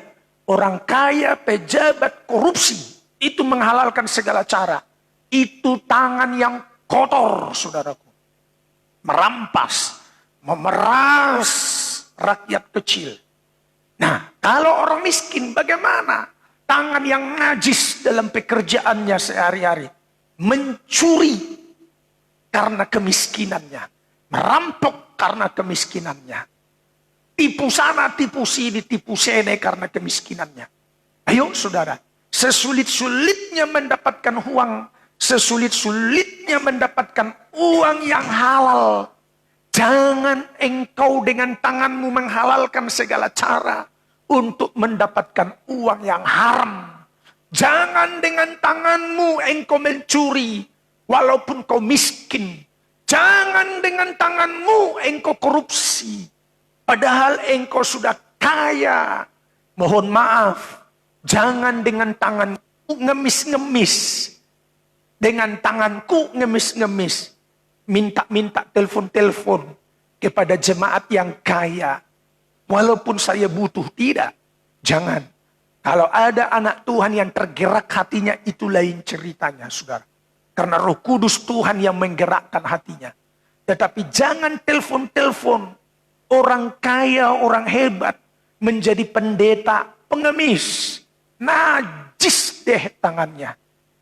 orang kaya, pejabat, korupsi, itu menghalalkan segala cara. Itu tangan yang kotor, saudaraku. Merampas, memeras rakyat kecil. Nah, kalau orang miskin bagaimana? Tangan yang najis dalam pekerjaannya sehari-hari. Mencuri karena kemiskinannya. Merampok karena kemiskinannya. Tipu sana, tipu sini, tipu sini karena kemiskinannya. Ayo saudara, sesulit-sulitnya mendapatkan uang sesulit-sulitnya mendapatkan uang yang halal. Jangan engkau dengan tanganmu menghalalkan segala cara untuk mendapatkan uang yang haram. Jangan dengan tanganmu engkau mencuri walaupun kau miskin. Jangan dengan tanganmu engkau korupsi padahal engkau sudah kaya. Mohon maaf, jangan dengan tanganku ngemis-ngemis. Dengan tanganku ngemis-ngemis. Minta-minta telepon-telepon kepada jemaat yang kaya. Walaupun saya butuh, tidak. Jangan. Kalau ada anak Tuhan yang tergerak hatinya, itu lain ceritanya, saudara. Karena Roh Kudus Tuhan yang menggerakkan hatinya. Tetapi jangan telepon-telepon orang kaya, orang hebat menjadi pendeta pengemis. Najis deh tangannya.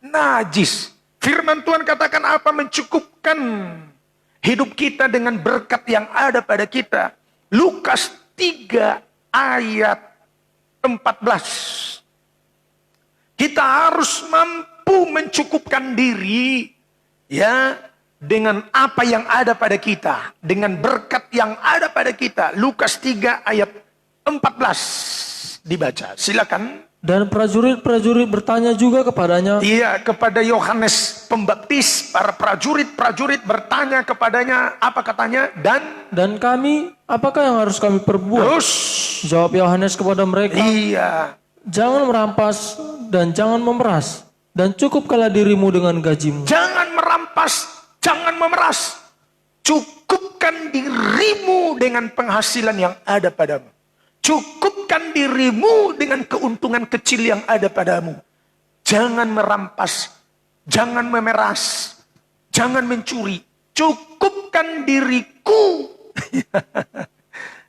Najis. Firman Tuhan katakan apa? Mencukupkan hidup kita dengan berkat yang ada pada kita. Lukas 3 ayat 14. Kita harus mampu mencukupkan diri ya dengan apa yang ada pada kita, dengan berkat yang ada pada kita. Lukas 3 ayat 14 dibaca. Silakan. Dan prajurit-prajurit bertanya juga kepadanya. Iya, kepada Yohanes Pembaptis, para prajurit-prajurit bertanya kepadanya, apa katanya? Dan kami, apakah yang harus kami perbuat? Terus, Jawab Yohanes kepada mereka, iya, jangan merampas dan jangan memeras, dan cukupkanlah dirimu dengan gajimu. jangan merampas, jangan memeras. Cukupkan dirimu dengan penghasilan yang ada padamu. Cukupkan dirimu dengan keuntungan kecil yang ada padamu. Jangan merampas, jangan memeras, jangan mencuri. Cukupkan diriku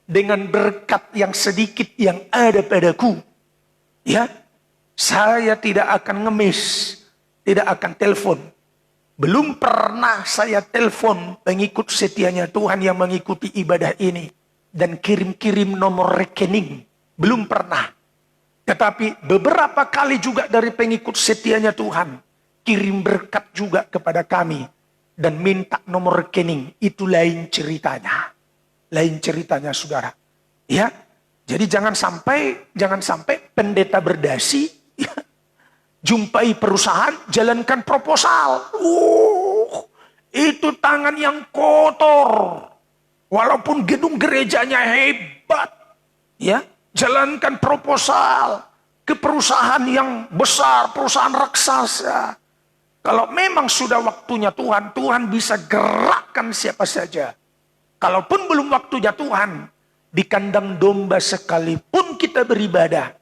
dengan berkat yang sedikit yang ada padaku. Ya, saya tidak akan ngemis, tidak akan telepon. Belum pernah saya telepon pengikut setianya Tuhan yang mengikuti ibadah ini dan kirim-kirim nomor rekening. Belum pernah. Tetapi beberapa kali juga dari pengikut setianya Tuhan kirim berkat juga kepada kami dan minta nomor rekening. Itu lain ceritanya. Lain ceritanya, saudara. Ya. Jadi jangan sampai pendeta berdasi ya, jumpai perusahaan, jalankan proposal. Itu tangan yang kotor. Walaupun gedung gerejanya hebat, ya, jalankan proposal ke perusahaan yang besar, perusahaan raksasa. Kalau memang sudah waktunya Tuhan, Tuhan bisa gerakkan siapa saja. Kalaupun belum waktunya Tuhan, di kandang domba sekalipun kita beribadah,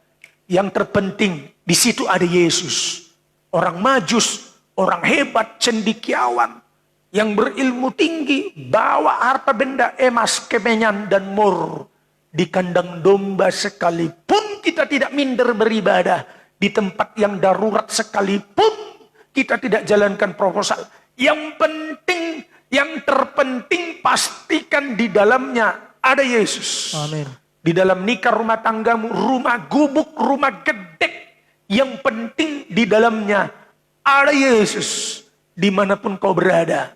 yang terpenting di situ ada Yesus. Orang majus, orang hebat, cendekiawan, yang berilmu tinggi, bawa harta benda emas, kemenyan, dan mur. Di kandang domba sekalipun kita tidak minder beribadah. Di tempat yang darurat sekalipun kita tidak jalankan proposal. Yang penting, yang terpenting pastikan di dalamnya ada Yesus. Amin. Di dalam nikah rumah tanggamu, rumah gubuk, rumah gedek. Yang penting di dalamnya ada Yesus. Dimanapun kau berada,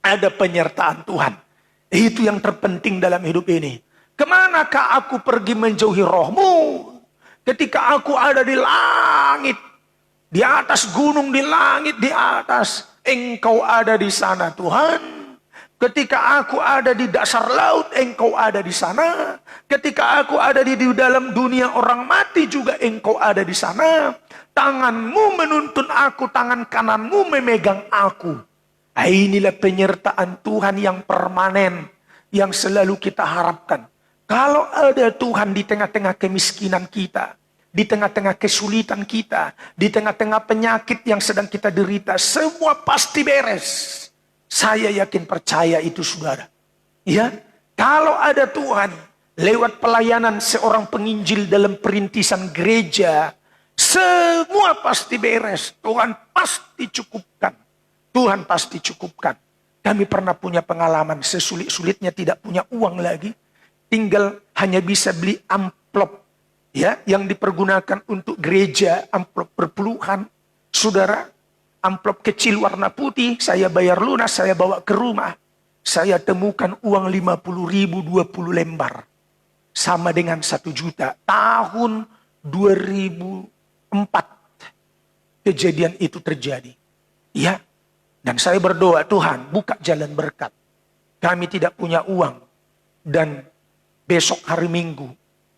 ada penyertaan Tuhan. Itu yang terpenting dalam hidup ini. Kemanakah aku pergi menjauhi rohmu? Ketika aku ada di langit, di atas gunung, di langit, di atas, engkau ada di sana Tuhan. Ketika aku ada di dasar laut, engkau ada di sana. Ketika aku ada di dalam dunia orang mati juga, engkau ada di sana. Tanganmu menuntun aku, tangan kananmu memegang aku. Inilah penyertaan Tuhan yang permanen, yang selalu kita harapkan. Kalau ada Tuhan di tengah-tengah kemiskinan kita, di tengah-tengah kesulitan kita, di tengah-tengah penyakit yang sedang kita derita, semua pasti beres. Saya yakin percaya itu, saudara. Ya, kalau ada Tuhan lewat pelayanan seorang penginjil dalam perintisan gereja, semua pasti beres. Tuhan pasti cukupkan. Tuhan pasti cukupkan. Kami pernah punya pengalaman, sesulit-sulitnya tidak punya uang lagi. Tinggal hanya bisa beli amplop ya, yang dipergunakan untuk gereja, amplop berpuluhan. Saudara, amplop kecil warna putih, saya bayar lunas, saya bawa ke rumah. Saya temukan uang 50.000 20 lembar. Sama dengan 1 juta. Tahun 2004 kejadian itu terjadi. Ya, dan saya berdoa, Tuhan buka jalan berkat. Kami tidak punya uang. Dan besok hari Minggu,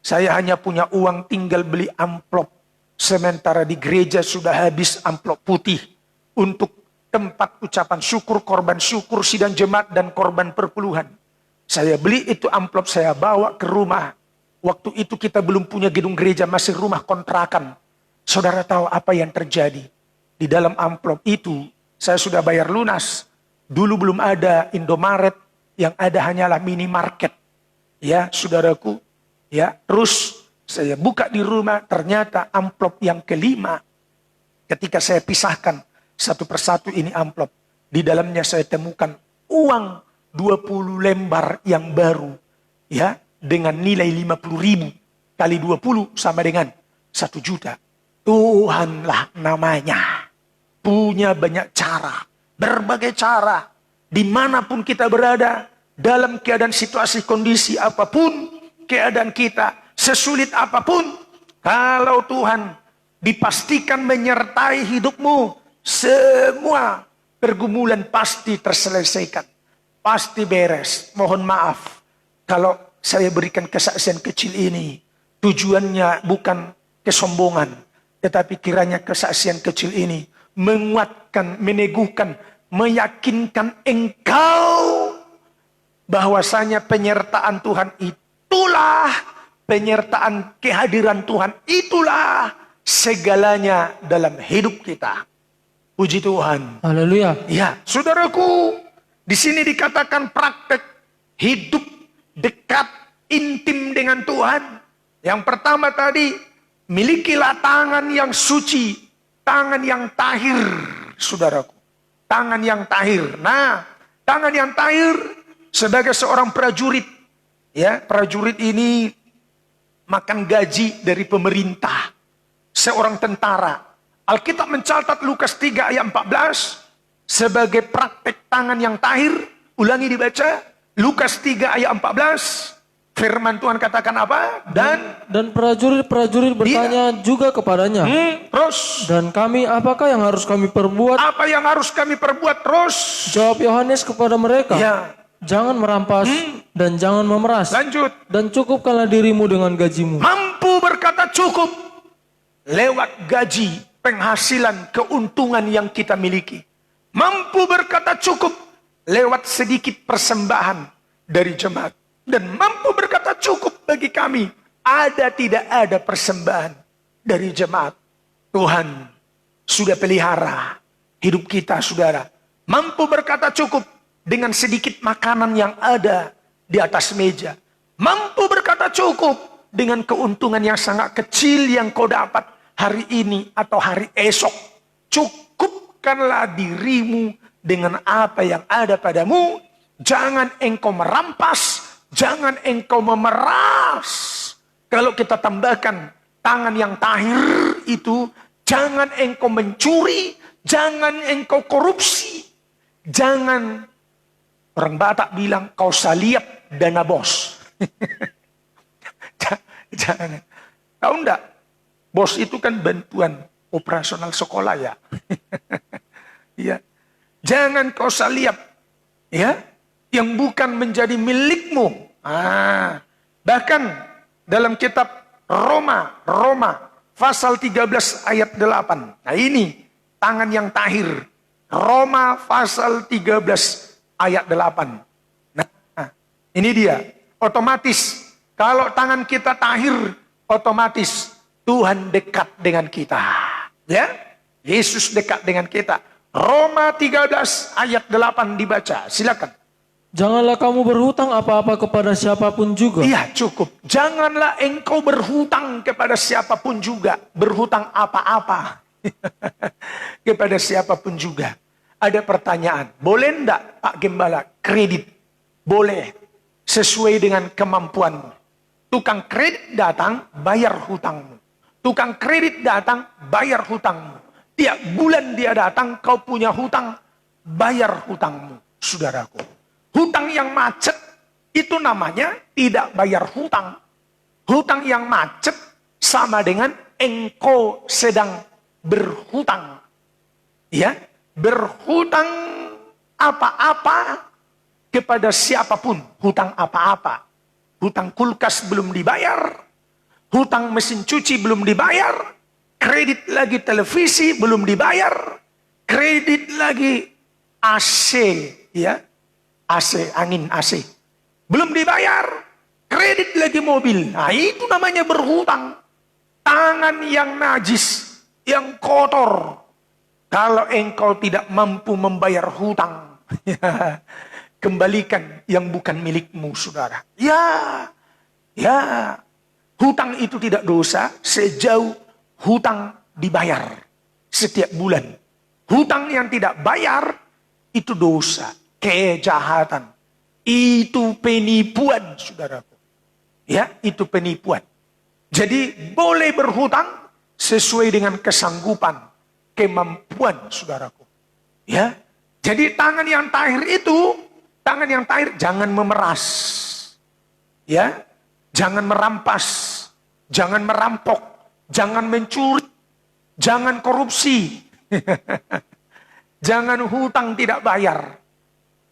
saya hanya punya uang tinggal beli amplop. Sementara di gereja sudah habis amplop putih untuk tempat ucapan syukur, korban syukur, sidang jemaat, dan korban perpuluhan. Saya beli itu amplop, saya bawa ke rumah. Waktu itu kita belum punya gedung gereja, masih rumah kontrakan. Saudara tahu apa yang terjadi? Di dalam amplop itu, saya sudah bayar lunas. Dulu belum ada Indomaret, yang ada hanyalah minimarket. Ya, saudaraku. Ya, terus saya buka di rumah, ternyata amplop yang kelima. Ketika saya pisahkan satu persatu ini amplop, di dalamnya saya temukan uang 20 lembar yang baru. Ya, dengan nilai 50.000 kali 20 sama dengan 1 juta. Tuhanlah namanya. Punya banyak cara, berbagai cara. Dimanapun kita berada, dalam keadaan situasi kondisi apapun, keadaan kita sesulit apapun, kalau Tuhan dipastikan menyertai hidupmu, semua pergumulan pasti terselesaikan. Pasti beres. Mohon maaf kalau saya berikan kesaksian kecil ini, tujuannya bukan kesombongan, tetapi kiranya kesaksian kecil ini menguatkan, meneguhkan, meyakinkan engkau bahwasanya penyertaan Tuhan itulah, penyertaan kehadiran Tuhan itulah segalanya dalam hidup kita. Puji Tuhan. Haleluya. Ya, saudaraku, di sini dikatakan praktek hidup dekat, intim dengan Tuhan. Yang pertama tadi, milikilah tangan yang suci, tangan yang tahir, saudaraku. Tangan yang tahir. Nah, tangan yang tahir sebagai seorang prajurit, ya, prajurit ini makan gaji dari pemerintah. Seorang tentara. Alkitab mencatat Lukas 3 ayat 14 sebagai praktek tangan yang tahir. Ulangi dibaca. Lukas 3 ayat 14. Firman Tuhan katakan apa? Dan prajurit-prajurit bertanya juga kepadanya. Terus. Dan kami, apakah yang harus kami perbuat? Apa yang harus kami perbuat? Terus. Jawab Yohanes kepada mereka. Ya. Jangan merampas dan jangan memeras. Lanjut. Dan cukupkanlah dirimu dengan gajimu. Mampu berkata cukup lewat gaji, penghasilan, keuntungan yang kita miliki. Mampu berkata cukup lewat sedikit persembahan dari jemaat. Dan mampu berkata cukup bagi kami, ada tidak ada persembahan dari jemaat. Tuhan sudah pelihara hidup kita, saudara. Mampu berkata cukup dengan sedikit makanan yang ada di atas meja. Mampu berkata cukup dengan keuntungan yang sangat kecil yang kau dapat hari ini atau hari esok. Cukupkanlah dirimu dengan apa yang ada padamu. Jangan engkau merampas, jangan engkau memeras. Kalau kita tambahkan tangan yang tahir itu, jangan engkau mencuri, jangan engkau korupsi, jangan, orang Batak bilang, kau saliap dana bos. Jangan. Tahu enggak? Bos itu kan bantuan operasional sekolah ya. Ya. Jangan kau saliap. Ya. Yang bukan menjadi milikmu. Bahkan dalam kitab Roma pasal 13 ayat 8. Nah ini tangan yang tahir. Roma pasal 13 ayat 8. Nah, ini dia. Otomatis kalau tangan kita tahir, otomatis Tuhan dekat dengan kita. Ya, Yesus dekat dengan kita. Roma 13 ayat 8 dibaca. Silakan. Janganlah kamu berhutang apa-apa kepada siapapun juga. Iya, cukup. Janganlah engkau berhutang kepada siapapun juga. Berhutang apa-apa. Kepada siapapun juga. Ada pertanyaan. Boleh enggak Pak Gembala kredit? Boleh. Sesuai dengan kemampuanmu. Tukang kredit datang, bayar hutangmu. Tukang kredit datang, bayar hutangmu. Tiap bulan dia datang, kau punya hutang, bayar hutangmu, saudaraku. Hutang yang macet, itu namanya tidak bayar hutang. Hutang yang macet sama dengan engkau sedang berhutang. Ya, berhutang apa-apa kepada siapapun. Hutang apa-apa. Hutang kulkas belum dibayar, hutang mesin cuci belum dibayar, kredit lagi televisi belum dibayar, kredit lagi AC, ya, AC, angin AC belum dibayar, kredit lagi mobil. Nah, itu namanya berhutang. Tangan yang najis, yang kotor. Kalau engkau tidak mampu membayar hutang, kembalikan yang bukan milikmu, saudara. Ya, hutang itu tidak dosa sejauh hutang dibayar setiap bulan. Hutang yang tidak bayar itu dosa, kejahatan. Itu penipuan, saudaraku. Ya, itu penipuan. Jadi boleh berhutang sesuai dengan kesanggupan, kemampuan, saudaraku. Ya, jadi tangan yang tahir itu, tangan yang tahir jangan memeras, ya, jangan merampas, jangan merampok, jangan mencuri, jangan korupsi, jangan hutang tidak bayar.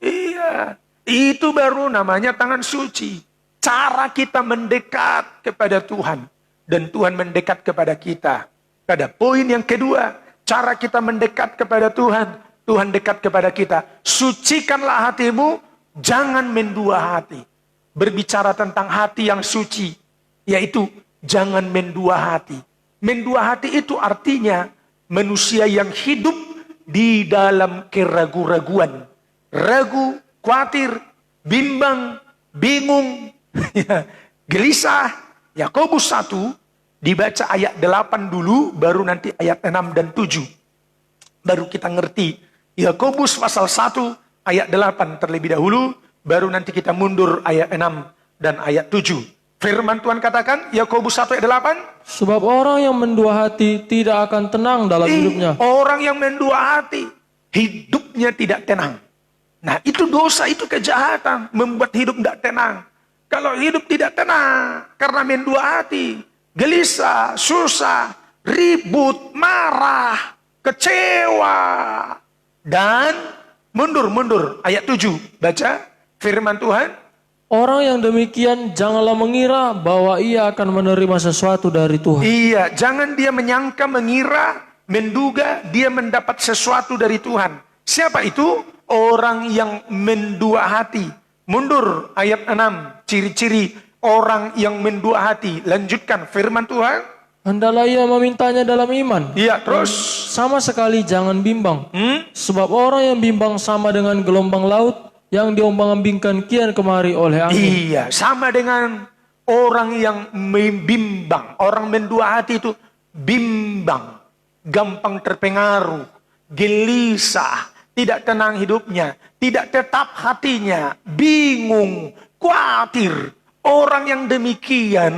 Iya, itu baru namanya tangan suci. Cara kita mendekat kepada Tuhan dan Tuhan mendekat kepada kita. Pada poin yang kedua, cara kita mendekat kepada Tuhan, Tuhan dekat kepada kita. Sucikanlah hatimu, jangan mendua hati. Berbicara tentang hati yang suci, yaitu jangan mendua hati. Mendua hati itu artinya manusia yang hidup di dalam keraguan-raguan. Ragu, khawatir, bimbang, bingung, gelisah. Yakobus 1 dibaca ayat 8 dulu, baru nanti ayat 6 dan 7. Baru kita ngerti. Yakobus pasal 1 ayat 8 terlebih dahulu, baru nanti kita mundur ayat 6 dan ayat 7. Firman Tuhan katakan, Yakobus 1 ayat 8. Sebab orang yang mendua hati tidak akan tenang dalam hidupnya. Orang yang mendua hati, hidupnya tidak tenang. Nah, itu dosa, itu kejahatan, membuat hidup tidak tenang. Kalau hidup tidak tenang karena mendua hati, gelisah, susah, ribut, marah, kecewa, dan mundur. Ayat 7, baca firman Tuhan. Orang yang demikian janganlah mengira bahwa ia akan menerima sesuatu dari Tuhan. Iya, jangan dia menyangka, mengira, menduga dia mendapat sesuatu dari Tuhan. Siapa itu? Orang yang mendua hati. Mundur ayat 6, ciri-ciri orang yang mendua hati. Lanjutkan firman Tuhan. Hendaklah ia memintanya dalam iman. Iya, terus. Sama sekali jangan bimbang. Sebab orang yang bimbang sama dengan gelombang laut yang diombang-ambingkan kian kemari oleh angin. Iya, sama dengan orang yang membimbang. Orang mendua hati itu bimbang, gampang terpengaruh, gelisah, tidak tenang hidupnya, tidak tetap hatinya, bingung, khawatir. Orang yang demikian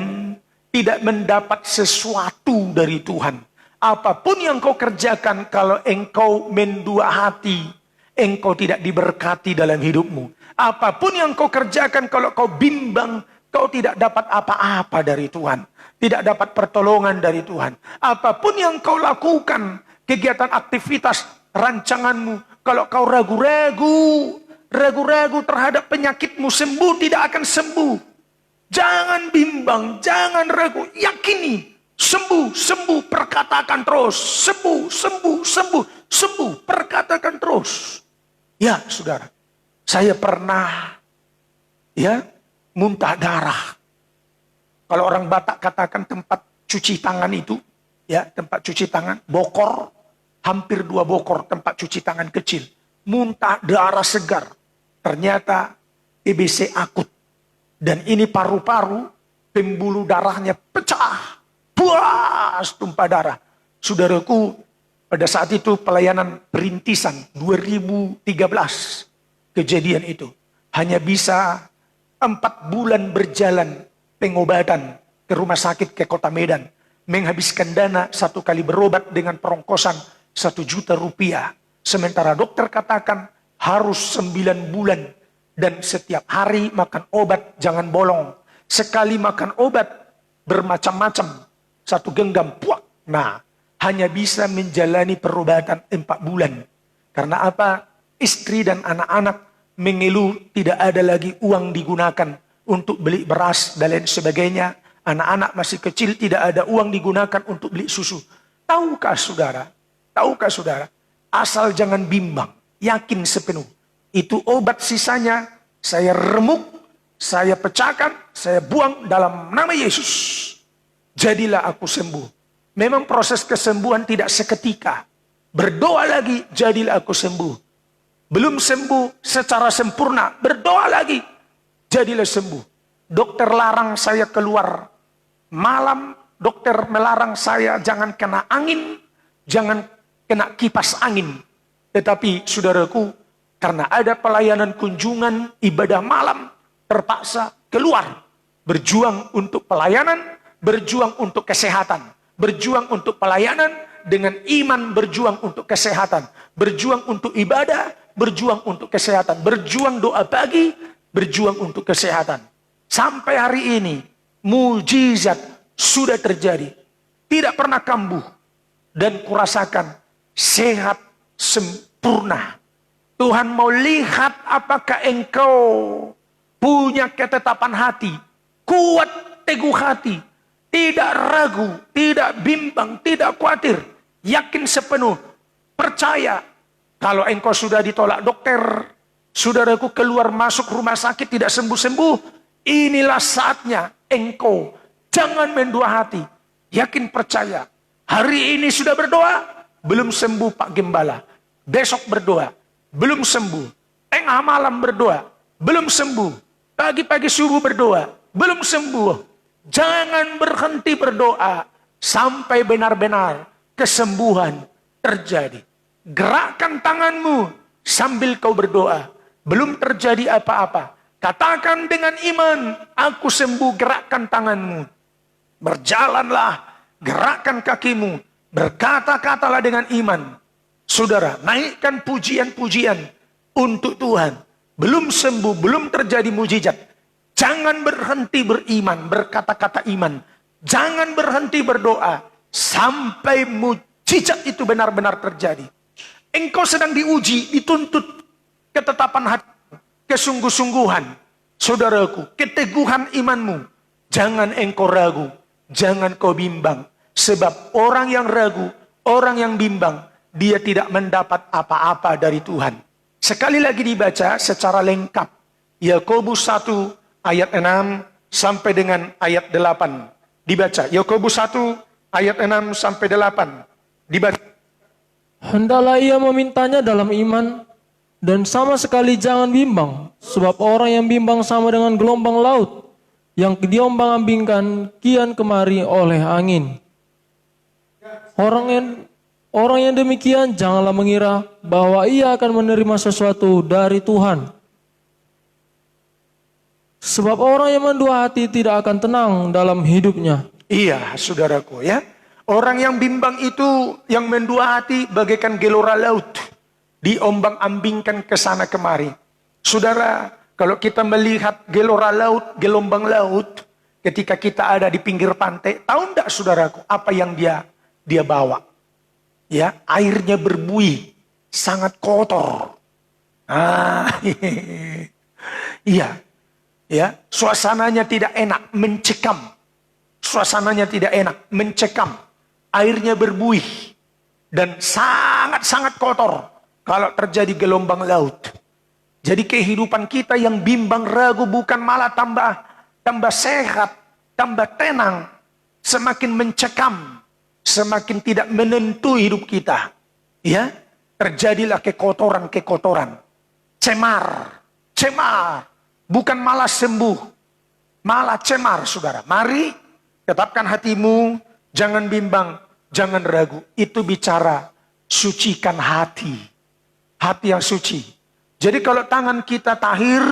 tidak mendapat sesuatu dari Tuhan. Apapun yang kau kerjakan, kalau engkau mendua hati, engkau tidak diberkati dalam hidupmu. Apapun yang kau kerjakan, kalau kau bimbang, kau tidak dapat apa-apa dari Tuhan. Tidak dapat pertolongan dari Tuhan. Apapun yang kau lakukan, kegiatan, aktivitas, rancanganmu, kalau kau ragu-ragu terhadap penyakitmu, sembuh tidak akan sembuh. Jangan bimbang, jangan ragu, yakini, sembuh, perkatakan terus, sembuh, perkatakan terus. Ya, saudara, saya pernah muntah darah. Kalau orang Batak katakan tempat cuci tangan itu, tempat cuci tangan, bokor, hampir 2 bokor tempat cuci tangan kecil. Muntah darah segar. Ternyata TBC akut. Dan ini paru-paru, pembuluh darahnya pecah. Buas, tumpah darah. Saudaraku, pada saat itu pelayanan perintisan 2013. Kejadian itu. Hanya bisa 4 bulan berjalan pengobatan ke rumah sakit ke kota Medan. Menghabiskan dana 1 kali berobat dengan perongkosan Rp1 juta. Sementara dokter katakan harus 9 bulan. Dan setiap hari makan obat, jangan bolong. Sekali makan obat, bermacam-macam. 1 genggam, puak. Nah, hanya bisa menjalani perobatan 4 bulan. Karena apa? Istri dan anak-anak mengeluh tidak ada lagi uang digunakan untuk beli beras dan lain sebagainya. Anak-anak masih kecil, tidak ada uang digunakan untuk beli susu. Tahukah saudara? Tahukah saudara? Asal jangan bimbang, yakin sepenuh. Itu obat sisanya, saya remuk, saya pecahkan, saya buang dalam nama Yesus. Jadilah aku sembuh. Memang proses kesembuhan tidak seketika. Berdoa lagi, jadilah aku sembuh. Belum sembuh secara sempurna, berdoa lagi, jadilah sembuh. Dokter larang saya keluar malam, dokter melarang saya jangan kena angin, jangan kena kipas angin. Tetapi saudaraku, karena ada pelayanan kunjungan ibadah malam, terpaksa keluar. Berjuang untuk pelayanan, berjuang untuk kesehatan. Berjuang untuk pelayanan, dengan iman berjuang untuk kesehatan. Berjuang untuk ibadah, berjuang untuk kesehatan. Berjuang doa pagi, berjuang untuk kesehatan. Sampai hari ini, mujizat sudah terjadi. Tidak pernah kambuh. Dan kurasakan sehat sempurna. Tuhan mau lihat apakah engkau punya ketetapan hati. Kuat teguh hati. Tidak ragu, tidak bimbang, tidak khawatir. Yakin sepenuh, percaya. Kalau engkau sudah ditolak dokter, saudaraku keluar masuk rumah sakit tidak sembuh-sembuh, inilah saatnya engkau jangan mendua hati. Yakin percaya. Hari ini sudah berdoa, belum sembuh Pak Gembala. Besok berdoa, belum sembuh. Tengah malam berdoa, belum sembuh. Pagi-pagi subuh berdoa, belum sembuh. Jangan berhenti berdoa sampai benar-benar kesembuhan terjadi. Gerakkan tanganmu sambil kau berdoa. Belum terjadi apa-apa. Katakan dengan iman, aku sembuh, gerakkan tanganmu. Berjalanlah, gerakkan kakimu. Berkata-katalah dengan iman. Saudara, naikkan pujian-pujian untuk Tuhan. Belum sembuh, belum terjadi mujizat. Jangan berhenti beriman, berkata-kata iman. Jangan berhenti berdoa sampai mujizat itu benar-benar terjadi. Engkau sedang diuji, dituntut ketetapan hati, kesungguh-sungguhan. Saudaraku, keteguhan imanmu. Jangan engkau ragu, jangan kau bimbang. Sebab orang yang ragu, orang yang bimbang, dia tidak mendapat apa-apa dari Tuhan. Sekali lagi dibaca secara lengkap. Yakobus 1 ayat 6 sampai dengan ayat 8. Dibaca. Yakobus 1 ayat 6 sampai 8. Dibaca. Hendaklah ia memintanya dalam iman, dan sama sekali jangan bimbang, sebab orang yang bimbang sama dengan gelombang laut, yang diombang-ambingkan kian kemari oleh angin. Orang yang demikian janganlah mengira bahwa ia akan menerima sesuatu dari Tuhan. Sebab orang yang mendua hati tidak akan tenang dalam hidupnya. Iya, saudaraku ya. Orang yang bimbang itu, yang mendua hati bagaikan gelora laut. Diombang-ambingkan ke sana kemari. Saudara, kalau kita melihat gelora laut, gelombang laut, ketika kita ada di pinggir pantai, tahu enggak saudaraku apa yang dia bawa? Ya, airnya berbuih, sangat kotor. Iya. Ya, suasananya tidak enak, mencekam. Suasananya tidak enak, mencekam. Airnya berbuih dan sangat-sangat kotor kalau terjadi gelombang laut. Jadi kehidupan kita yang bimbang ragu bukan malah tambah sehat, tambah tenang, semakin mencekam, semakin tidak menentu hidup kita. Ya, terjadilah kekotoran, cemar, bukan malah sembuh, malah cemar, saudara. Mari tetapkan hatimu, jangan bimbang, jangan ragu. Itu bicara sucikan hati, hati yang suci. Jadi kalau tangan kita tahir,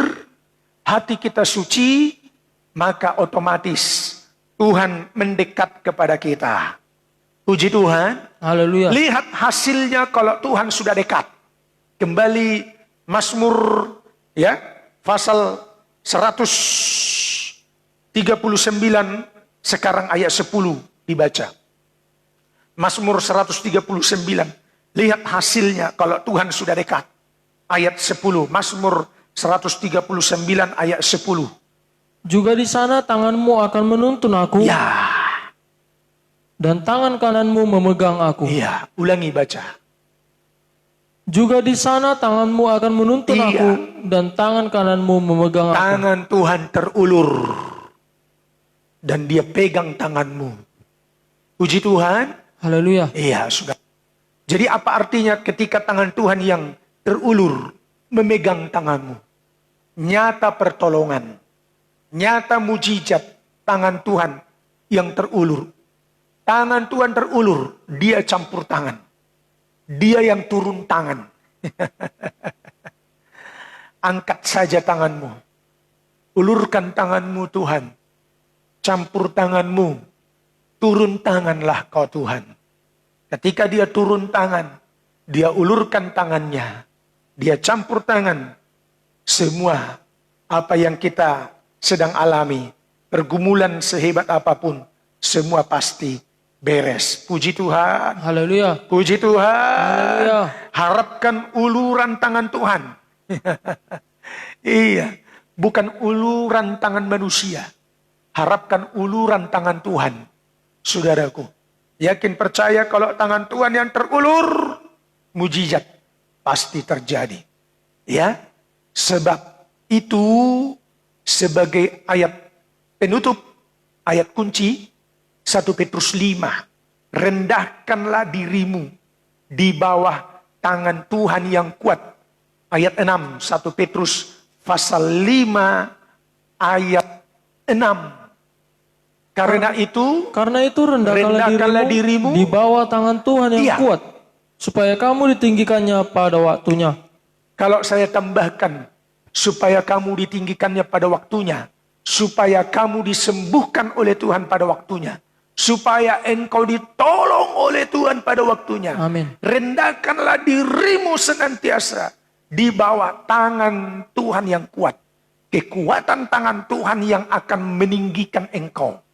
hati kita suci, maka otomatis Tuhan mendekat kepada kita. Puji Tuhan. Haleluya. Lihat hasilnya kalau Tuhan sudah dekat. Kembali Mazmur ya, pasal 139 sekarang ayat 10 dibaca. Mazmur 139. Lihat hasilnya kalau Tuhan sudah dekat. Ayat 10. Mazmur 139 ayat 10. Juga di sana tanganmu akan menuntun aku. Ya. Dan tangan kananmu memegang aku. Iya, ulangi baca. Juga di sana tanganmu akan menuntun Iya. aku. Dan tangan kananmu memegang aku. Tangan Tuhan terulur. Dan dia pegang tanganmu. Puji Tuhan. Haleluya. Iya, sudah. Jadi apa artinya ketika tangan Tuhan yang terulur memegang tanganmu? Nyata pertolongan. Nyata mujizat tangan Tuhan yang terulur. Tangan Tuhan terulur, dia campur tangan. Dia yang turun tangan. Angkat saja tanganmu. Ulurkan tanganmu Tuhan. Campur tanganmu. Turun tanganlah kau Tuhan. Ketika dia turun tangan, dia ulurkan tangannya. Dia campur tangan. Semua apa yang kita sedang alami, pergumulan sehebat apapun, semua pasti beres. Puji Tuhan. Haleluya. Puji Tuhan. Haleluya. Harapkan uluran tangan Tuhan. Iya, bukan uluran tangan manusia. Harapkan uluran tangan Tuhan. Saudaraku, yakin percaya kalau tangan Tuhan yang terulur, mujizat pasti terjadi. Ya, sebab itu sebagai ayat penutup, ayat kunci 1 Petrus 5. Rendahkanlah dirimu di bawah tangan Tuhan yang kuat. Ayat 6, 1 Petrus pasal 5 ayat 6. Karena itu rendahkanlah dirimu di bawah tangan Tuhan yang Iya. kuat, supaya kamu ditinggikannya pada waktunya. Kalau saya tambahkan, supaya kamu ditinggikannya pada waktunya, supaya kamu disembuhkan oleh Tuhan pada waktunya, supaya engkau ditolong oleh Tuhan pada waktunya. Amin. Rendahkanlah dirimu senantiasa di bawah tangan Tuhan yang kuat. Kekuatan tangan Tuhan yang akan meninggikan engkau.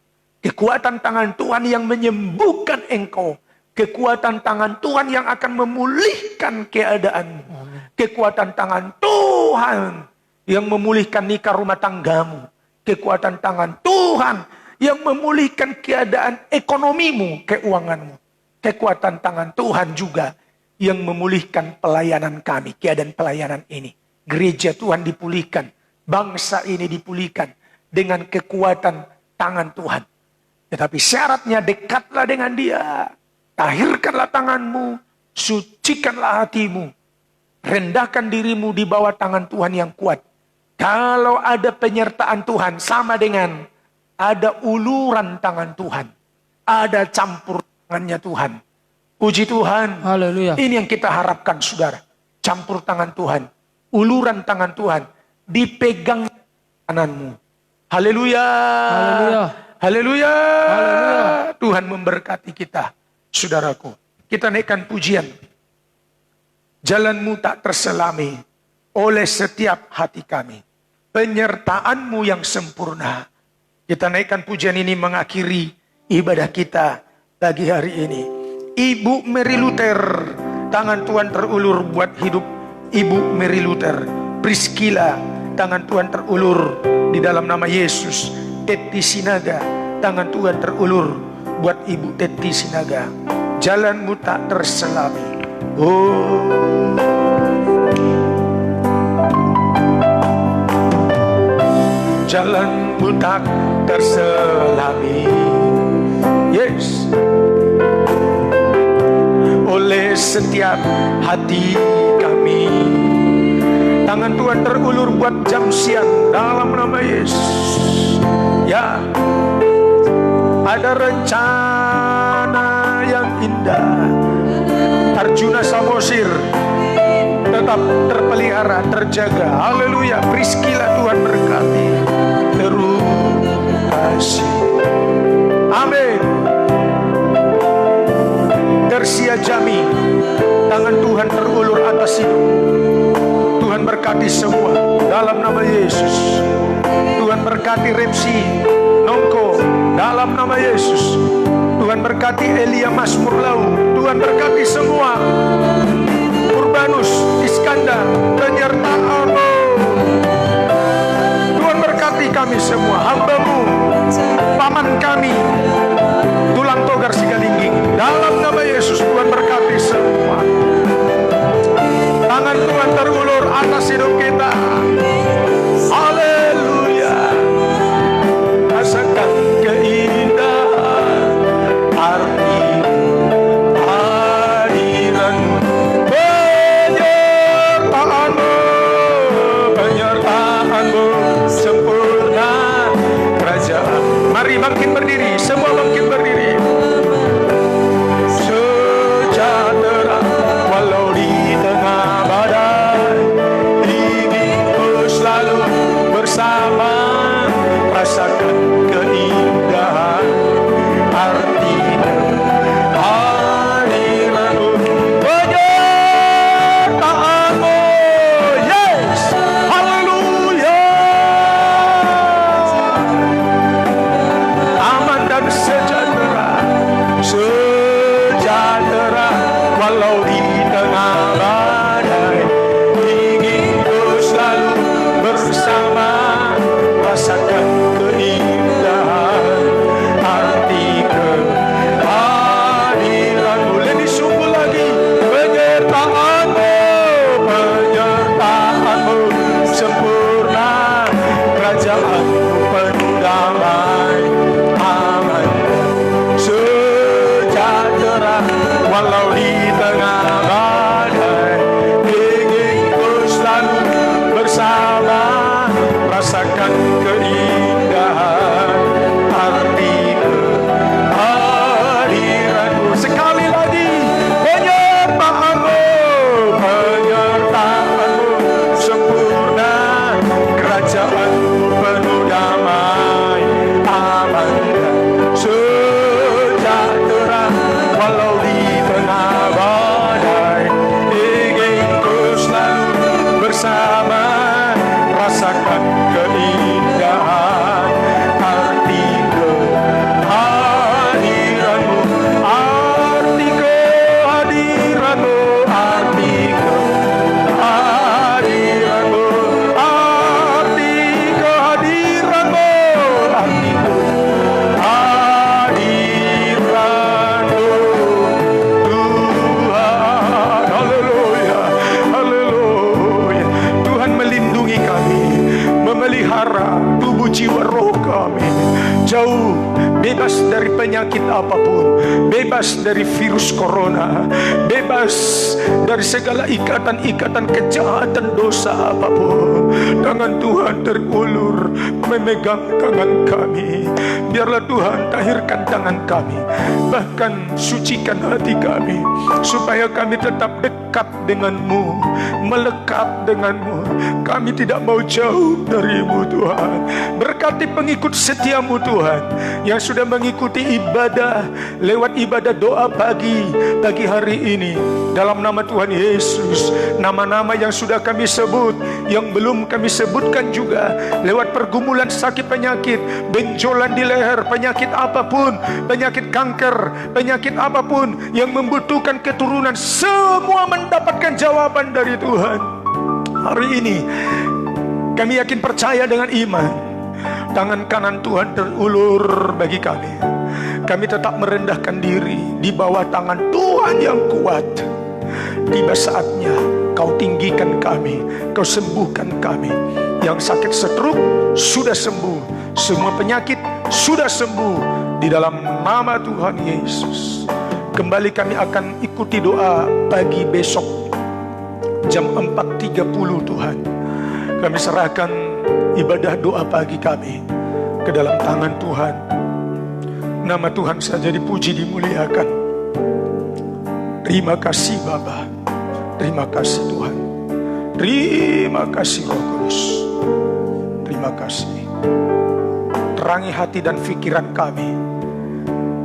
Kekuatan tangan Tuhan yang menyembuhkan engkau. Kekuatan tangan Tuhan yang akan memulihkan keadaanmu. Kekuatan tangan Tuhan yang memulihkan nikah rumah tanggamu. Kekuatan tangan Tuhan yang memulihkan keadaan ekonomimu, keuanganmu. Kekuatan tangan Tuhan juga yang memulihkan pelayanan kami, keadaan pelayanan ini. Gereja Tuhan dipulihkan, bangsa ini dipulihkan dengan kekuatan tangan Tuhan. Tetapi syaratnya dekatlah dengan dia. Tahirkanlah tanganmu, sucikanlah hatimu. Rendahkan dirimu di bawah tangan Tuhan yang kuat. Kalau ada penyertaan Tuhan, sama dengan ada uluran tangan Tuhan. Ada campur tangannya Tuhan. Puji Tuhan. Haleluya. Ini yang kita harapkan saudara. Campur tangan Tuhan. Uluran tangan Tuhan. Dipegang tanganmu. Haleluya. Haleluya. Haleluya. Haleluya. Tuhan memberkati kita. Saudaraku. Kita naikkan pujian. Jalanmu tak terselami oleh setiap hati kami. Penyertaanmu yang sempurna. Kita naikkan pujian ini mengakhiri ibadah kita pagi hari ini. Ibu Mary Luther, tangan Tuhan terulur buat hidup Ibu Mary Luther. Priscilla, tangan Tuhan terulur di dalam nama Yesus. Teti Sinaga, tangan Tuhan terulur buat Ibu Teti Sinaga. Jalanmu tak terselami. Oh, jalanmu tak terselami. Yes. Oleh setiap hati kami. Tangan Tuhan terulur buat jam siang dalam nama Yesus. Ya, ada rencana yang indah. Arjuna Samosir tetap terpelihara, terjaga. Haleluya. Priscilla Tuhan berkati. Terus kasih. Amin. Tersia berkati semua dalam nama Yesus. Tuhan berkati Repsi Nongko dalam nama Yesus. Tuhan berkati Elia Masmur Lau. Tuhan berkati semua. Urbanus Iskandar penyertaan-Mu. Tuhan berkati kami semua, hamba-Mu, paman kami Tulang Togar Sigalingging. Dalam nama Yesus Tuhan berkati semua. Tangan Tuhan terulur atas hidup kita. Haleluya. Rasakan keindahan arti hadiran-Mu, penyertaan-Mu sempurna kerajaan. Mari bangkit berdiri, semua bangkit berdiri. Sejahtera walau di tengah badai, inginku selalu bersama. Rasakan keindahan arti hadiran-Mu, penyertaan-Mu. Yes, haleluya. Aman dan sejahtera, sejahtera walau di tengah badai, inginku selalu bersama. Rasakan keindahan arti kehadiran-Mu. Lebih sungguh lagi, penyertaan-Mu, penyertaan-Mu sempurna kerajaan-Mu penuh damai aman sejahtera walau di tengah badai, inginku selalu bersama. Rasakan keindahan arti kehadiran-Mu. Sekali lagi, penyertaan-Mu, penyertaan-Mu sempurna kerajaan-Mu penuh damai aman sejahtera walau di tengah badai, inginku selalu bersama. Rasakan keindahan arti kehadiran-Mu, arti kehadiran-Mu, arti kehadiran-Mu, arti kehadiran-Mu, arti kehadiran-Mu. Tuhan, haleluya, haleluya. Tuhan melindungi kami, memelihara tubuh jiwa roh kami, jauh bebas dari penyakit apapun, bebas dari virus corona, bebas dari segala ikatan-ikatan kejahatan dosa apapun. Tangan Tuhan terulur memegang tangan kami. Biarlah Tuhan tahirkan tangan kami, bahkan sucikan hati kami, supaya kami tetap dekat dengan-Mu, melekat dengan-Mu. Kami tidak mau jauh dari-Mu Tuhan. Berkati pengikut setia-Mu Tuhan, yang sudah mengikuti ibadah lewat ibadah doa pagi hari ini. Dalam nama Tuhan Yesus, nama-nama yang sudah kami sebut, yang belum kami sebutkan juga, lewat pergumulan sakit penyakit, benjolan di leher, penyakit apapun, penyakit kanker, penyakit apapun yang membutuhkan keturunan, semua mendapatkan jawaban dari Tuhan. Hari ini kami yakin percaya dengan iman, tangan kanan Tuhan terulur bagi kami. Kami tetap merendahkan diri di bawah tangan Tuhan yang kuat. Tiba saatnya Kau tinggikan kami, Kau sembuhkan kami. Yang sakit stroke sudah sembuh, semua penyakit sudah sembuh di dalam nama Tuhan Yesus. Kembali kami akan ikuti doa pagi besok jam 4.30 Tuhan. Kami serahkan ibadah doa pagi kami ke dalam tangan Tuhan. Nama Tuhan saja dipuji, dimuliakan. Terima kasih Bapa, terima kasih Tuhan, terima kasih Roh Kudus, terima kasih. Terangi hati dan pikiran kami,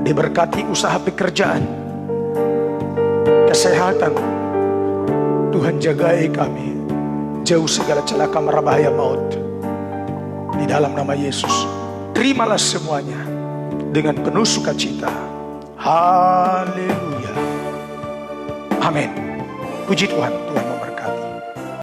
diberkati usaha pekerjaan, kesehatan. Tuhan jagai kami, jauh segala celaka mara bahaya maut. Di dalam nama Yesus, terimalah semuanya dengan penuh sukacita. Haleluya. Amin. Puji Tuhan, Tuhan